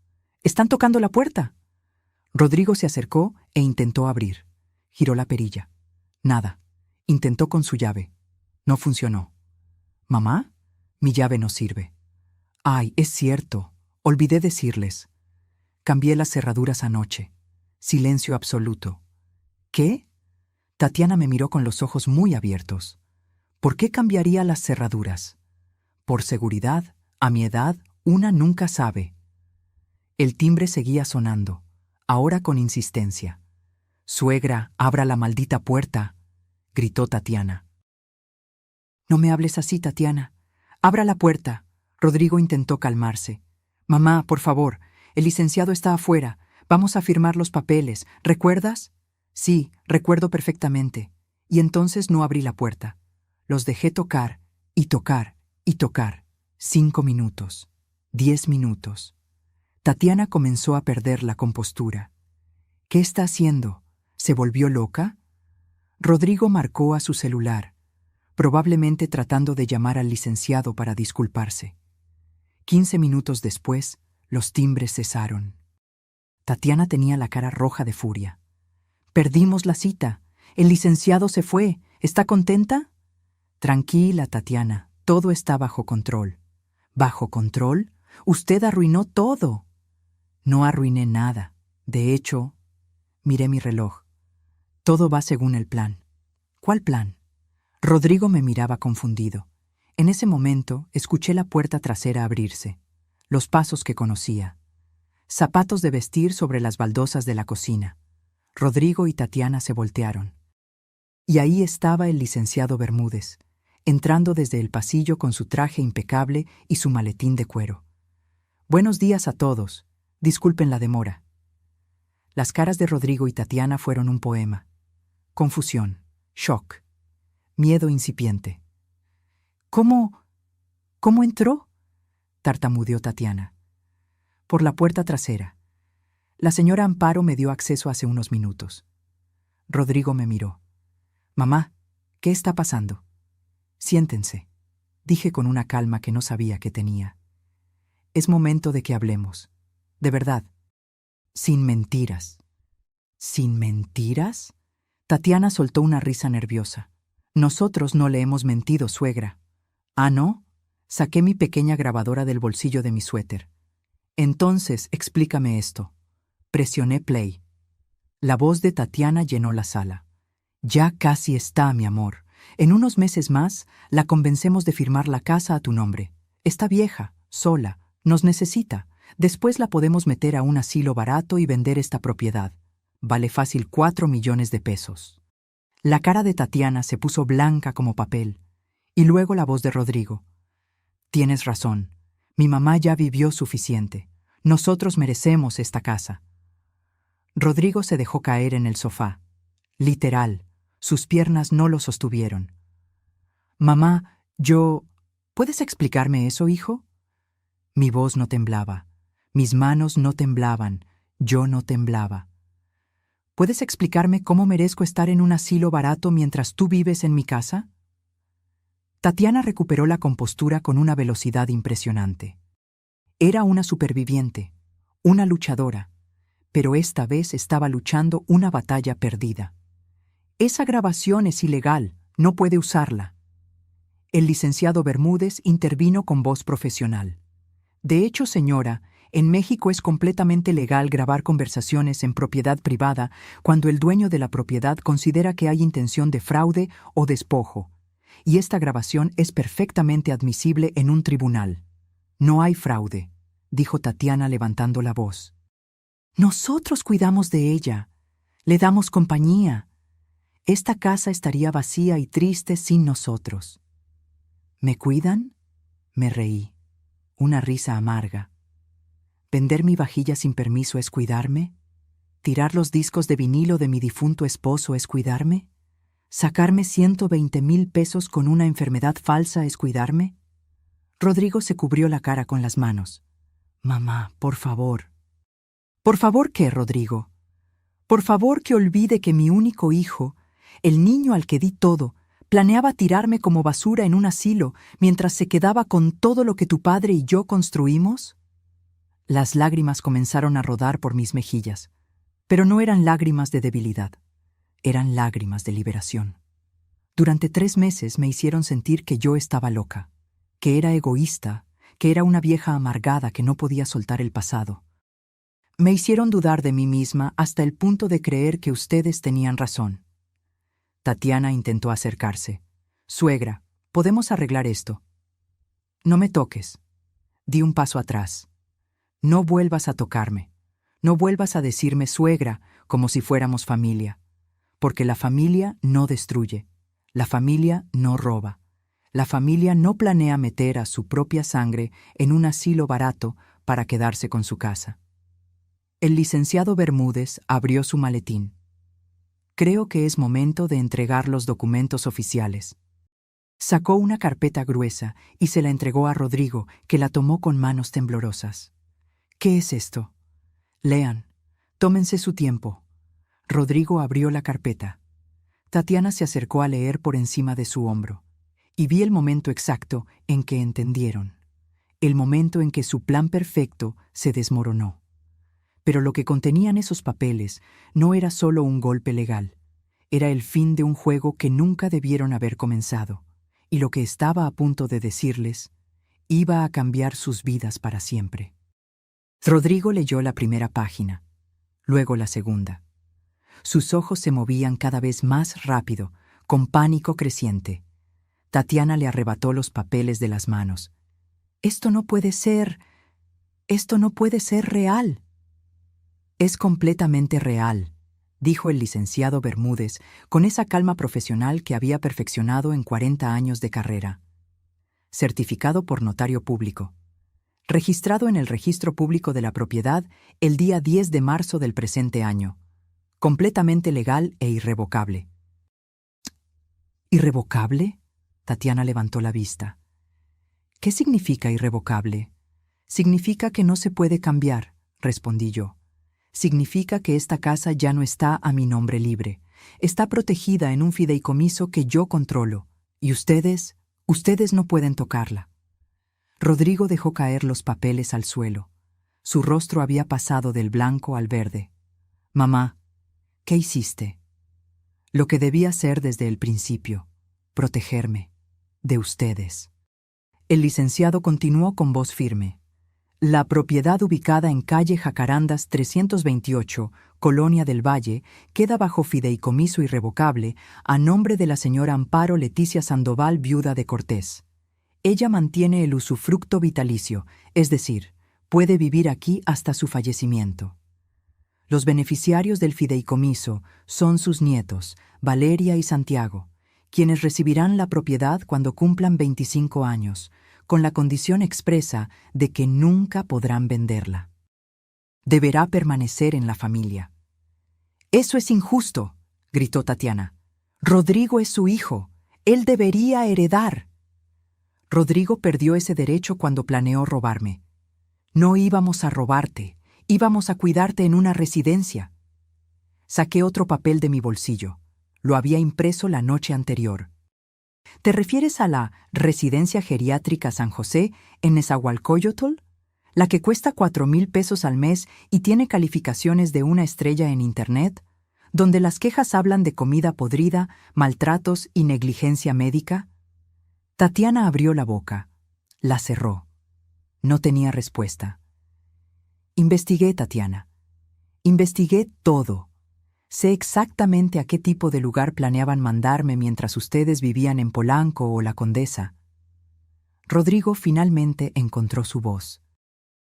están tocando la puerta. Rodrigo se acercó e intentó abrir. Giró la perilla. Nada. Intentó con su llave. No funcionó. ¿Mamá? Mi llave no sirve. Ay, es cierto. Olvidé decirles. Cambié las cerraduras anoche. Silencio absoluto. ¿Qué? Tatiana me miró con los ojos muy abiertos. ¿Por qué cambiaría las cerraduras? Por seguridad, a mi edad, una nunca sabe. El timbre seguía sonando, ahora con insistencia. «Suegra, abra la maldita puerta», gritó Tatiana. «No me hables así, Tatiana. Abra la puerta». Rodrigo intentó calmarse. «Mamá, por favor, el licenciado está afuera. Vamos a firmar los papeles. ¿Recuerdas?» «Sí, recuerdo perfectamente». Y entonces no abrí la puerta. Los dejé tocar, y tocar, y tocar. 5 minutos. 10 minutos. Tatiana comenzó a perder la compostura. ¿Qué está haciendo? ¿Se volvió loca? Rodrigo marcó a su celular, probablemente tratando de llamar al licenciado para disculparse. 15 minutos después, los timbres cesaron. Tatiana tenía la cara roja de furia. «Perdimos la cita. El licenciado se fue. ¿Está contenta?» «Tranquila, Tatiana. Todo está bajo control». «¿Bajo control? Usted arruinó todo». «No arruiné nada. De hecho, miré mi reloj. Todo va según el plan». «¿Cuál plan?» Rodrigo me miraba confundido. En ese momento, escuché la puerta trasera abrirse. Los pasos que conocía. Zapatos de vestir sobre las baldosas de la cocina. Rodrigo y Tatiana se voltearon. Y ahí estaba el licenciado Bermúdez, entrando desde el pasillo con su traje impecable y su maletín de cuero. «Buenos días a todos. Disculpen la demora». Las caras de Rodrigo y Tatiana fueron un poema. Confusión, shock, miedo incipiente. «¿Cómo entró?» tartamudeó Tatiana. «Por la puerta trasera. La señora Amparo me dio acceso hace unos minutos». Rodrigo me miró. «Mamá, ¿qué está pasando?» «Siéntense», dije con una calma que no sabía que tenía. «Es momento de que hablemos. De verdad. Sin mentiras». «¿Sin mentiras?» Tatiana soltó una risa nerviosa. «Nosotros no le hemos mentido, suegra». «¿Ah, no?» Saqué mi pequeña grabadora del bolsillo de mi suéter. «Entonces, explícame esto». Presioné play. La voz de Tatiana llenó la sala. «Ya casi está, mi amor. En unos meses más, la convencemos de firmar la casa a tu nombre. Está vieja, sola, nos necesita. Después la podemos meter a un asilo barato y vender esta propiedad. Vale fácil 4 millones de pesos». La cara de Tatiana se puso blanca como papel. Y luego la voz de Rodrigo. «Tienes razón. Mi mamá ya vivió suficiente. Nosotros merecemos esta casa». Rodrigo se dejó caer en el sofá. Literal, sus piernas no lo sostuvieron. «Mamá, ¿puedes explicarme eso, hijo?» Mi voz no temblaba. Mis manos no temblaban. Yo no temblaba. «¿Puedes explicarme cómo merezco estar en un asilo barato mientras tú vives en mi casa?» Tatiana recuperó la compostura con una velocidad impresionante. Era una superviviente, una luchadora, pero esta vez estaba luchando una batalla perdida. «Esa grabación es ilegal, no puede usarla». El licenciado Bermúdez intervino con voz profesional. «De hecho, señora, en México es completamente legal grabar conversaciones en propiedad privada cuando el dueño de la propiedad considera que hay intención de fraude o despojo, y esta grabación es perfectamente admisible en un tribunal». «No hay fraude», dijo Tatiana levantando la voz. «Nosotros cuidamos de ella, le damos compañía. Esta casa estaría vacía y triste sin nosotros». «¿Me cuidan?» Me reí. Una risa amarga. ¿Vender mi vajilla sin permiso es cuidarme? ¿Tirar los discos de vinilo de mi difunto esposo es cuidarme? ¿Sacarme 120,000 pesos con una enfermedad falsa es cuidarme? Rodrigo se cubrió la cara con las manos. «Mamá, por favor». «¿Por favor qué, Rodrigo?» «Por favor que olvide que mi único hijo, el niño al que di todo, planeaba tirarme como basura en un asilo mientras se quedaba con todo lo que tu padre y yo construimos». Las lágrimas comenzaron a rodar por mis mejillas, pero no eran lágrimas de debilidad, eran lágrimas de liberación. Durante 3 meses me hicieron sentir que yo estaba loca, que era egoísta, que era una vieja amargada que no podía soltar el pasado. Me hicieron dudar de mí misma hasta el punto de creer que ustedes tenían razón. Tatiana intentó acercarse. «Suegra, ¿podemos arreglar esto?» «No me toques». Di un paso atrás. «No vuelvas a tocarme. No vuelvas a decirme suegra como si fuéramos familia. Porque la familia no destruye. La familia no roba. La familia no planea meter a su propia sangre en un asilo barato para quedarse con su casa». El licenciado Bermúdez abrió su maletín. «Creo que es momento de entregar los documentos oficiales». Sacó una carpeta gruesa y se la entregó a Rodrigo, que la tomó con manos temblorosas. «¿Qué es esto?» «Lean. Tómense su tiempo». Rodrigo abrió la carpeta. Tatiana se acercó a leer por encima de su hombro, y vi el momento exacto en que entendieron, el momento en que su plan perfecto se desmoronó. Pero lo que contenían esos papeles no era solo un golpe legal, era el fin de un juego que nunca debieron haber comenzado, y lo que estaba a punto de decirles iba a cambiar sus vidas para siempre. Rodrigo leyó la primera página, luego la segunda. Sus ojos se movían cada vez más rápido, con pánico creciente. Tatiana le arrebató los papeles de las manos. «Esto no puede ser real». «Es completamente real», dijo el licenciado Bermúdez con esa calma profesional que había perfeccionado en 40 años de carrera. «Certificado por notario público. Registrado en el Registro Público de la Propiedad el día 10 de marzo del presente año. Completamente legal e irrevocable». «¿Irrevocable?» Tatiana levantó la vista. «¿Qué significa irrevocable?» «Significa que no se puede cambiar», respondí yo. «Significa que esta casa ya no está a mi nombre libre. Está protegida en un fideicomiso que yo controlo, y ustedes no pueden tocarla». Rodrigo dejó caer los papeles al suelo. Su rostro había pasado del blanco al verde. «Mamá, ¿qué hiciste?» «Lo que debía hacer desde el principio, protegerme, de ustedes». El licenciado continuó con voz firme. «La propiedad ubicada en calle Jacarandas 328, Colonia del Valle, queda bajo fideicomiso irrevocable a nombre de la señora Amparo Leticia Sandoval, viuda de Cortés. Ella mantiene el usufructo vitalicio, es decir, puede vivir aquí hasta su fallecimiento. Los beneficiarios del fideicomiso son sus nietos, Valeria y Santiago, quienes recibirán la propiedad cuando cumplan 25 años, con la condición expresa de que nunca podrán venderla. Deberá permanecer en la familia». «Eso es injusto», gritó Tatiana. «Rodrigo es su hijo. Él debería heredar». «Rodrigo perdió ese derecho cuando planeó robarme. No íbamos a robarte, íbamos a cuidarte en una residencia». Saqué otro papel de mi bolsillo. Lo había impreso la noche anterior. «¿Te refieres a la Residencia Geriátrica San José en Nezahualcóyotl? La que cuesta 4,000 pesos al mes y tiene calificaciones de 1 estrella en Internet, donde las quejas hablan de comida podrida, maltratos y negligencia médica?» Tatiana abrió la boca. La cerró. No tenía respuesta. «Investigué, Tatiana. Investigué todo. Sé exactamente a qué tipo de lugar planeaban mandarme mientras ustedes vivían en Polanco o La Condesa». Rodrigo finalmente encontró su voz.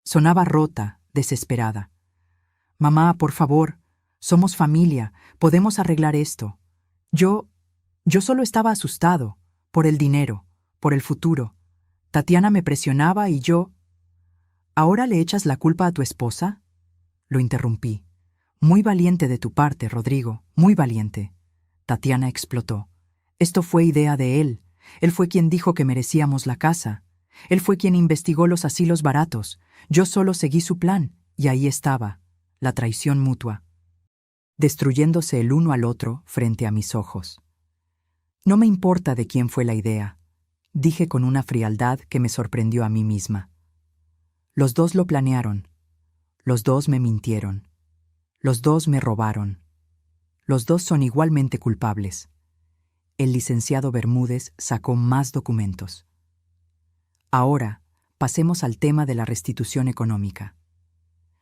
Sonaba rota, desesperada. «Mamá, por favor, somos familia, podemos arreglar esto. Yo solo estaba asustado, por el dinero, por el futuro. Tatiana me presionaba y yo...» «¿Ahora le echas la culpa a tu esposa?», lo interrumpí. «Muy valiente de tu parte, Rodrigo, muy valiente». Tatiana explotó. «Esto fue idea de él. Él fue quien dijo que merecíamos la casa. Él fue quien investigó los asilos baratos. Yo solo seguí su plan, y ahí estaba, la traición mutua, destruyéndose el uno al otro frente a mis ojos». «No me importa de quién fue la idea», dije con una frialdad que me sorprendió a mí misma. «Los dos lo planearon, Los dos me mintieron. Los dos me robaron. Los dos son igualmente culpables. El licenciado Bermúdez sacó más documentos. Ahora, pasemos al tema de la restitución económica.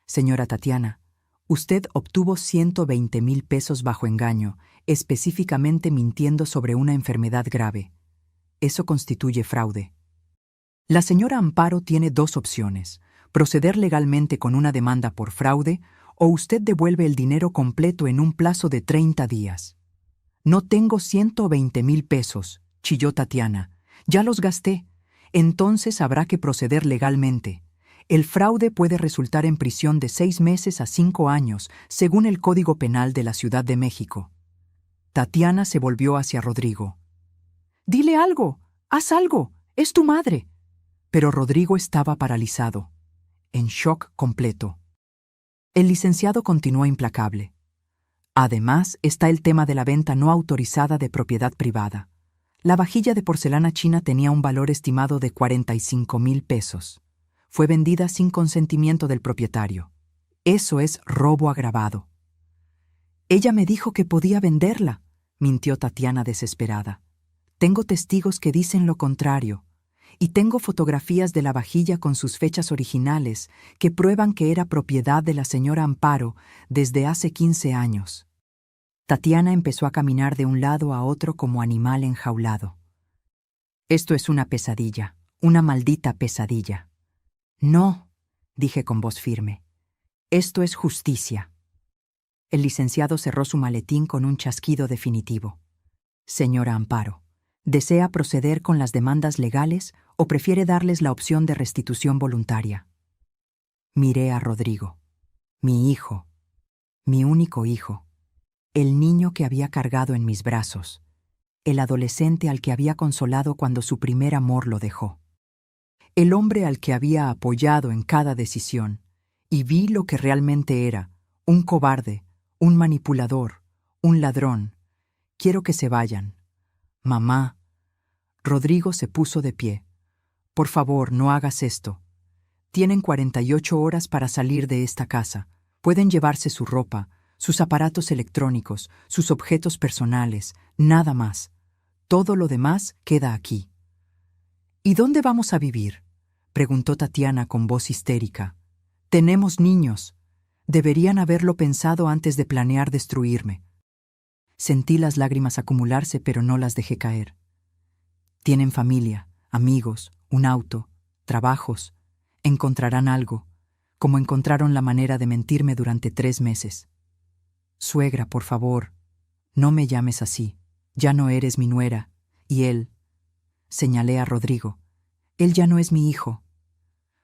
Señora Tatiana, usted obtuvo 120,000 pesos bajo engaño, específicamente mintiendo sobre una enfermedad grave. Eso constituye fraude. La señora Amparo tiene dos opciones: proceder legalmente con una demanda por fraude o usted devuelve el dinero completo en un plazo de 30 días. No tengo 120,000 pesos, chilló Tatiana. Ya los gasté. Entonces habrá que proceder legalmente. El fraude puede resultar en prisión de 6 meses a 5 años, según el Código Penal de la Ciudad de México. Tatiana se volvió hacia Rodrigo. «Dile algo, haz algo, es tu madre». Pero Rodrigo estaba paralizado, en shock completo. El licenciado continuó implacable. Además, está el tema de la venta no autorizada de propiedad privada. La vajilla de porcelana china tenía un valor estimado de 45,000 pesos. Fue vendida sin consentimiento del propietario. Eso es robo agravado. Ella me dijo que podía venderla, mintió Tatiana desesperada. Tengo testigos que dicen lo contrario. Y tengo fotografías de la vajilla con sus fechas originales que prueban que era propiedad de la señora Amparo desde hace 15 años. Tatiana empezó a caminar de un lado a otro como animal enjaulado. Esto es una pesadilla, una maldita pesadilla. No, dije con voz firme. Esto es justicia. El licenciado cerró su maletín con un chasquido definitivo. Señora Amparo, ¿desea proceder con las demandas legales o prefiere darles la opción de restitución voluntaria? Miré a Rodrigo, mi hijo, mi único hijo, el niño que había cargado en mis brazos, el adolescente al que había consolado cuando su primer amor lo dejó, el hombre al que había apoyado en cada decisión, y vi lo que realmente era: un cobarde, un manipulador, un ladrón. Quiero que se vayan. Mamá. Rodrigo se puso de pie. Por favor, no hagas esto. Tienen 48 horas para salir de esta casa. Pueden llevarse su ropa, sus aparatos electrónicos, sus objetos personales, nada más. Todo lo demás queda aquí. ¿Y dónde vamos a vivir?, preguntó Tatiana con voz histérica. Tenemos niños. Deberían haberlo pensado antes de planear destruirme. Sentí las lágrimas acumularse, pero no las dejé caer. Tienen familia, amigos, un auto, trabajos. Encontrarán algo, como encontraron la manera de mentirme durante 3 meses. Suegra, por favor, no me llames así. Ya no eres mi nuera. Y él, señalé a Rodrigo, él ya no es mi hijo.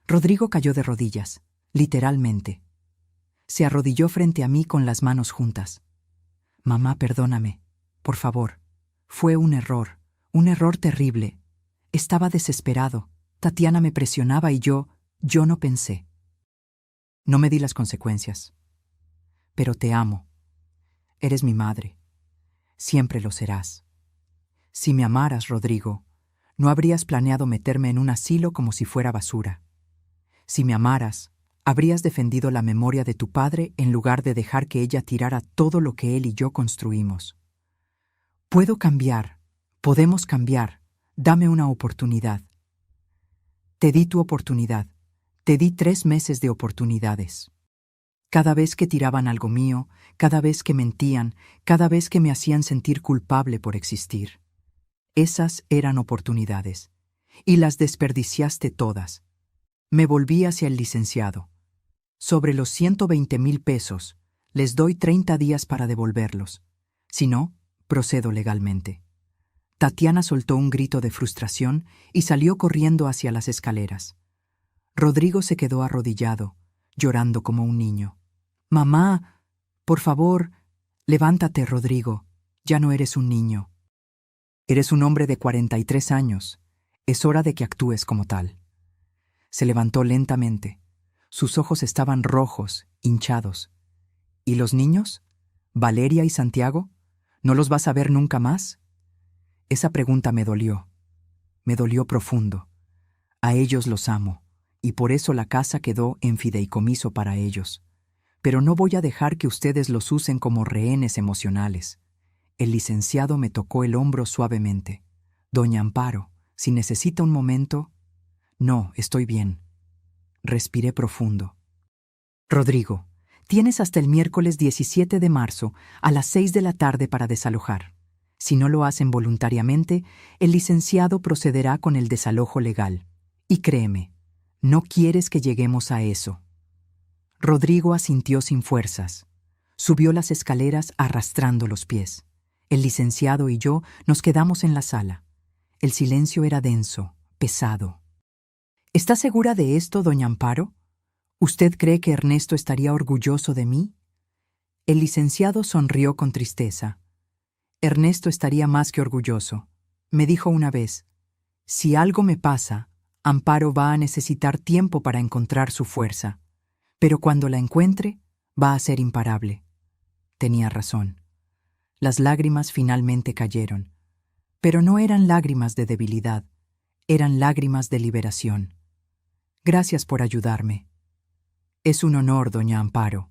Rodrigo cayó de rodillas, literalmente. Se arrodilló frente a mí con las manos juntas. Mamá, perdóname, por favor. Fue un error terrible. Estaba desesperado. Tatiana me presionaba y yo no pensé. No me di las consecuencias. Pero te amo. Eres mi madre. Siempre lo serás. Si me amaras, Rodrigo, no habrías planeado meterme en un asilo como si fuera basura. Si me amaras, habrías defendido la memoria de tu padre en lugar de dejar que ella tirara todo lo que él y yo construimos. Puedo cambiar. Podemos cambiar. Dame una oportunidad. Te di tu oportunidad. Te di 3 meses de oportunidades. Cada vez que tiraban algo mío, cada vez que mentían, cada vez que me hacían sentir culpable por existir. Esas eran oportunidades. Y las desperdiciaste todas. Me volví hacia el licenciado. Sobre los 120,000 pesos, les doy 30 días para devolverlos. Si no, procedo legalmente. Tatiana soltó un grito de frustración y salió corriendo hacia las escaleras. Rodrigo se quedó arrodillado, llorando como un niño. «Mamá, por favor, levántate, Rodrigo. Ya no eres un niño. Eres un hombre de 43 años. Es hora de que actúes como tal». Se levantó lentamente. Sus ojos estaban rojos, hinchados. ¿Y los niños? ¿Valeria y Santiago? ¿No los vas a ver nunca más? Esa pregunta me dolió. Me dolió profundo. A ellos los amo, y por eso la casa quedó en fideicomiso para ellos. Pero no voy a dejar que ustedes los usen como rehenes emocionales. El licenciado me tocó el hombro suavemente. Doña Amparo, si necesita un momento... No, estoy bien. Respiré profundo. Rodrigo, tienes hasta el miércoles 17 de marzo a las 6 de la tarde para desalojar. Si no lo hacen voluntariamente, el licenciado procederá con el desalojo legal. Y créeme, no quieres que lleguemos a eso. Rodrigo asintió sin fuerzas. Subió las escaleras arrastrando los pies. El licenciado y yo nos quedamos en la sala. El silencio era denso, pesado. ¿Está segura de esto, doña Amparo? ¿Usted cree que Ernesto estaría orgulloso de mí? El licenciado sonrió con tristeza. Ernesto estaría más que orgulloso. Me dijo una vez, si algo me pasa, Amparo va a necesitar tiempo para encontrar su fuerza, pero cuando la encuentre, va a ser imparable. Tenía razón. Las lágrimas finalmente cayeron, pero no eran lágrimas de debilidad, eran lágrimas de liberación. Gracias por ayudarme. Es un honor, doña Amparo.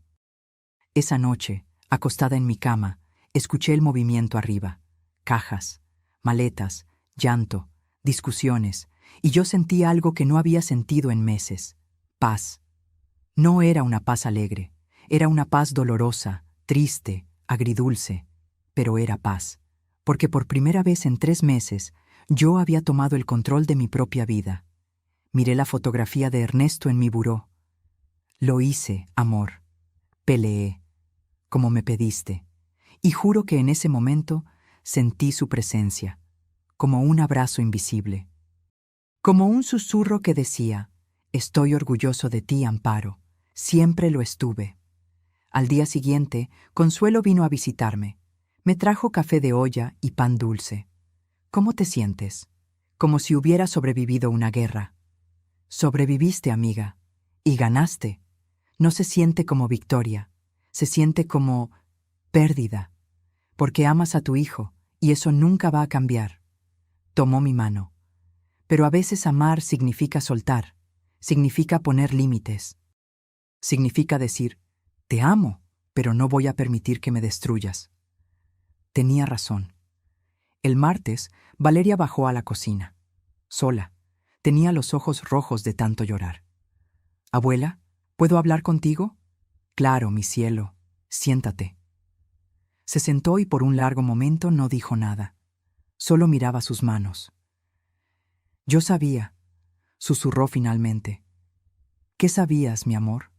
Esa noche, acostada en mi cama, escuché el movimiento arriba. Cajas, maletas, llanto, discusiones, y yo sentí algo que no había sentido en meses. Paz. No era una paz alegre, era una paz dolorosa, triste, agridulce, pero era paz, porque por primera vez en 3 meses yo había tomado el control de mi propia vida. Miré la fotografía de Ernesto en mi buró. Lo hice, amor. Peleé, como me pediste, y juro que en ese momento sentí su presencia, como un abrazo invisible, como un susurro que decía, estoy orgulloso de ti, Amparo, siempre lo estuve. Al día siguiente, Consuelo vino a visitarme. Me trajo café de olla y pan dulce. ¿Cómo te sientes? Como si hubiera sobrevivido una guerra. Sobreviviste, amiga, y ganaste. No se siente como victoria, se siente como pérdida, porque amas a tu hijo, y eso nunca va a cambiar. Tomó mi mano. Pero a veces amar significa soltar, significa poner límites. Significa decir, te amo, pero no voy a permitir que me destruyas. Tenía razón. El martes, Valeria bajó a la cocina. Sola. Tenía los ojos rojos de tanto llorar. Abuela, ¿puedo hablar contigo? Claro, mi cielo. Siéntate. Se sentó y por un largo momento no dijo nada. Solo miraba sus manos. Yo sabía, susurró finalmente. ¿Qué sabías, mi amor?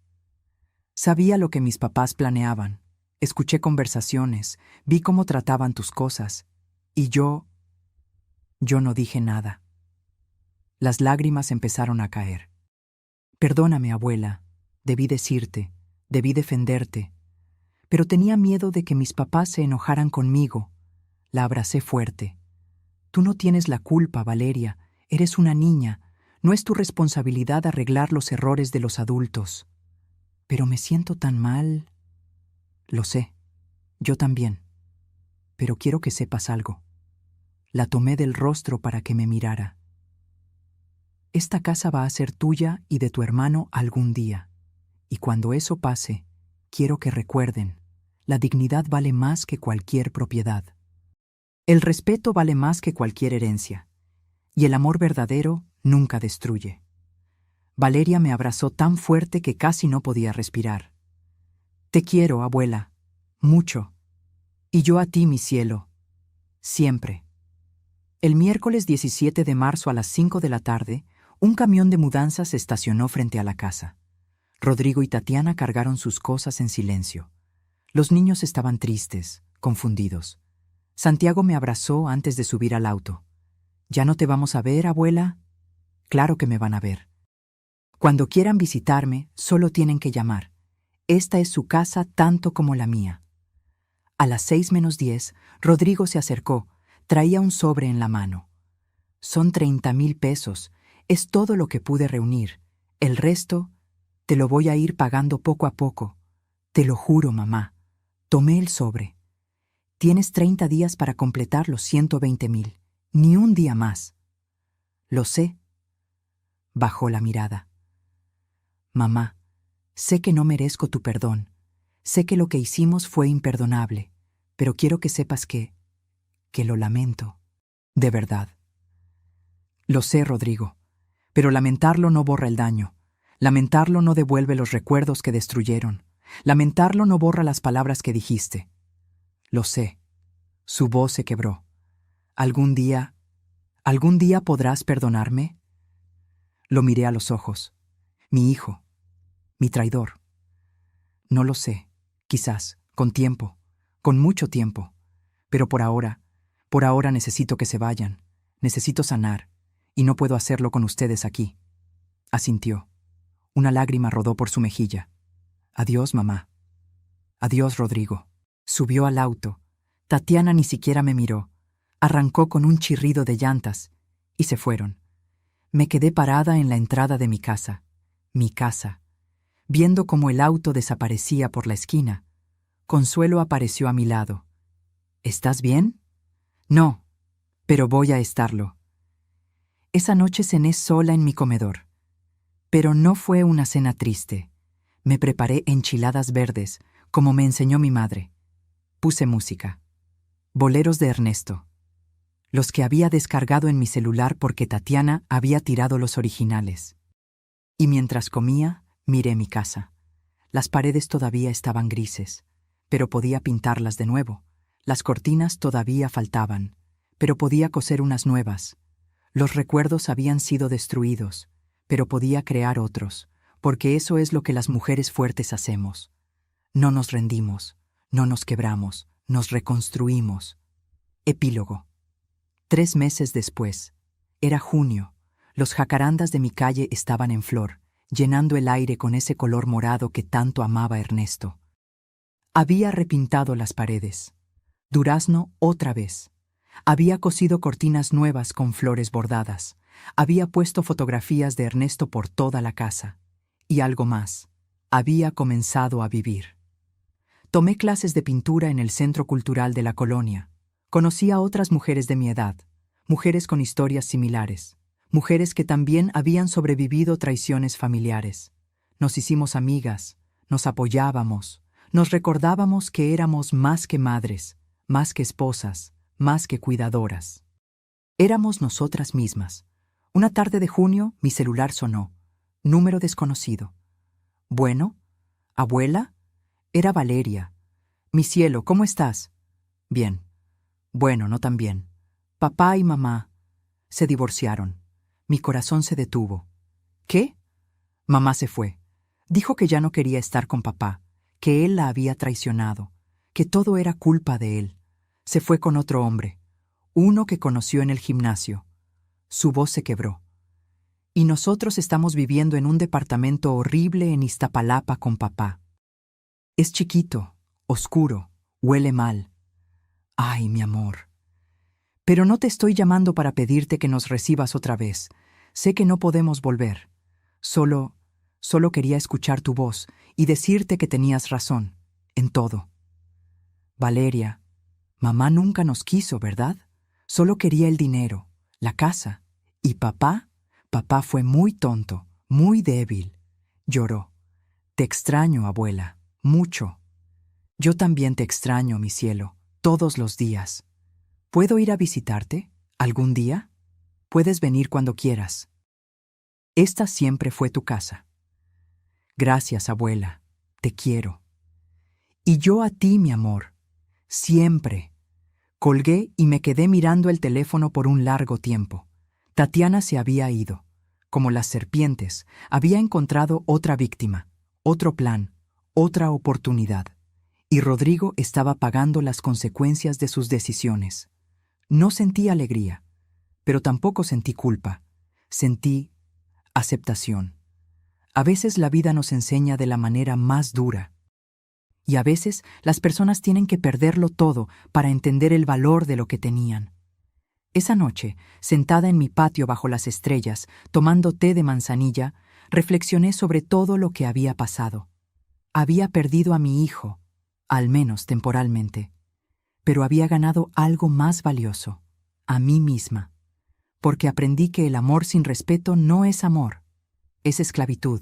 Sabía lo que mis papás planeaban. Escuché conversaciones, vi cómo trataban tus cosas. Y yo no dije nada. Las lágrimas empezaron a caer. Perdóname, abuela. Debí decirte, debí defenderte. Pero tenía miedo de que mis papás se enojaran conmigo. La abracé fuerte. Tú no tienes la culpa, Valeria. Eres una niña. No es tu responsabilidad arreglar los errores de los adultos. Pero me siento tan mal. Lo sé. Yo también. Pero quiero que sepas algo. La tomé del rostro para que me mirara. Esta casa va a ser tuya y de tu hermano algún día. Y cuando eso pase, quiero que recuerden, la dignidad vale más que cualquier propiedad. El respeto vale más que cualquier herencia. Y el amor verdadero nunca destruye. Valeria me abrazó tan fuerte que casi no podía respirar. Te quiero, abuela, mucho. Y yo a ti, mi cielo, siempre. El miércoles 17 de marzo a las 5 de la tarde, un camión de mudanzas se estacionó frente a la casa. Rodrigo y Tatiana cargaron sus cosas en silencio. Los niños estaban tristes, confundidos. Santiago me abrazó antes de subir al auto. ¿Ya no te vamos a ver, abuela? Claro que me van a ver. Cuando quieran visitarme, solo tienen que llamar. Esta es su casa tanto como la mía. A las 6 menos 10, Rodrigo se acercó. Traía un sobre en la mano. Son 30,000 pesos. Es todo lo que pude reunir. El resto te lo voy a ir pagando poco a poco. Te lo juro, mamá. Tomé el sobre. Tienes 30 días para completar los 120,000. Ni un día más. Lo sé. Bajó la mirada. Mamá, sé que no merezco tu perdón. Sé que lo que hicimos fue imperdonable, pero quiero que sepas que lo lamento. De verdad. Lo sé, Rodrigo, pero lamentarlo no borra el daño. Lamentarlo no devuelve los recuerdos que destruyeron. Lamentarlo no borra las palabras que dijiste. Lo sé. Su voz se quebró. ¿Algún día podrás perdonarme? Lo miré a los ojos. Mi hijo, mi traidor. No lo sé. Quizás, con tiempo, con mucho tiempo. Pero por ahora necesito que se vayan. Necesito sanar, y no puedo hacerlo con ustedes aquí. Asintió. Una lágrima rodó por su mejilla. Adiós, mamá. Adiós, Rodrigo. Subió al auto. Tatiana ni siquiera me miró. Arrancó con un chirrido de llantas, y se fueron. Me quedé parada en la entrada de mi casa, viendo cómo el auto desaparecía por la esquina. Consuelo apareció a mi lado. ¿Estás bien? No, pero voy a estarlo. Esa noche cené sola en mi comedor. Pero no fue una cena triste. Me preparé enchiladas verdes, como me enseñó mi madre. Puse música. Boleros de Ernesto. Los que había descargado en mi celular porque Tatiana había tirado los originales. Y mientras comía, miré mi casa. Las paredes todavía estaban grises, pero podía pintarlas de nuevo. Las cortinas todavía faltaban, pero podía coser unas nuevas. Los recuerdos habían sido destruidos, pero podía crear otros, porque eso es lo que las mujeres fuertes hacemos. No nos rendimos, no nos quebramos, nos reconstruimos. Epílogo. 3 meses después. Era junio. Los jacarandas de mi calle estaban en flor, llenando el aire con ese color morado que tanto amaba Ernesto. Había repintado las paredes. Durazno otra vez. Había cosido cortinas nuevas con flores bordadas. Había puesto fotografías de Ernesto por toda la casa. Y algo más. Había comenzado a vivir. Tomé clases de pintura en el Centro Cultural de la colonia. Conocí a otras mujeres de mi edad, mujeres con historias similares, mujeres que también habían sobrevivido traiciones familiares. Nos hicimos amigas, nos apoyábamos, nos recordábamos que éramos más que madres, más que esposas, más que cuidadoras. Éramos nosotras mismas. Una tarde de junio, mi celular sonó. Número desconocido. Bueno, ¿abuela? Era Valeria. Mi cielo, ¿cómo estás? Bien. Bueno, no tan bien. Papá y mamá se divorciaron. Mi corazón se detuvo. ¿Qué? Mamá se fue. Dijo que ya no quería estar con papá, que él la había traicionado, que todo era culpa de él. Se fue con otro hombre, uno que conoció en el gimnasio. Su voz se quebró. Y nosotros estamos viviendo en un departamento horrible en Iztapalapa con papá. Es chiquito, oscuro, huele mal. Ay, mi amor. Pero no te estoy llamando para pedirte que nos recibas otra vez. Sé que no podemos volver. Solo quería escuchar tu voz y decirte que tenías razón, en todo. Valeria, mamá nunca nos quiso, ¿verdad? Solo quería el dinero, la casa. Y papá fue muy tonto, muy débil. Lloró. Te extraño, abuela, mucho. Yo también te extraño, mi cielo, todos los días. ¿Puedo ir a visitarte algún día? Puedes venir cuando quieras. Esta siempre fue tu casa. Gracias, abuela. Te quiero. Y yo a ti, mi amor. Siempre. Colgué y me quedé mirando el teléfono por un largo tiempo. Tatiana se había ido. Como las serpientes, había encontrado otra víctima, otro plan, otra oportunidad. Y Rodrigo estaba pagando las consecuencias de sus decisiones. No sentí alegría, pero tampoco sentí culpa. Sentí aceptación. A veces la vida nos enseña de la manera más dura. Y a veces las personas tienen que perderlo todo para entender el valor de lo que tenían. Esa noche, sentada en mi patio bajo las estrellas, tomando té de manzanilla, reflexioné sobre todo lo que había pasado. Había perdido a mi hijo, al menos temporalmente, pero había ganado algo más valioso, a mí misma, porque aprendí que el amor sin respeto no es amor, es esclavitud.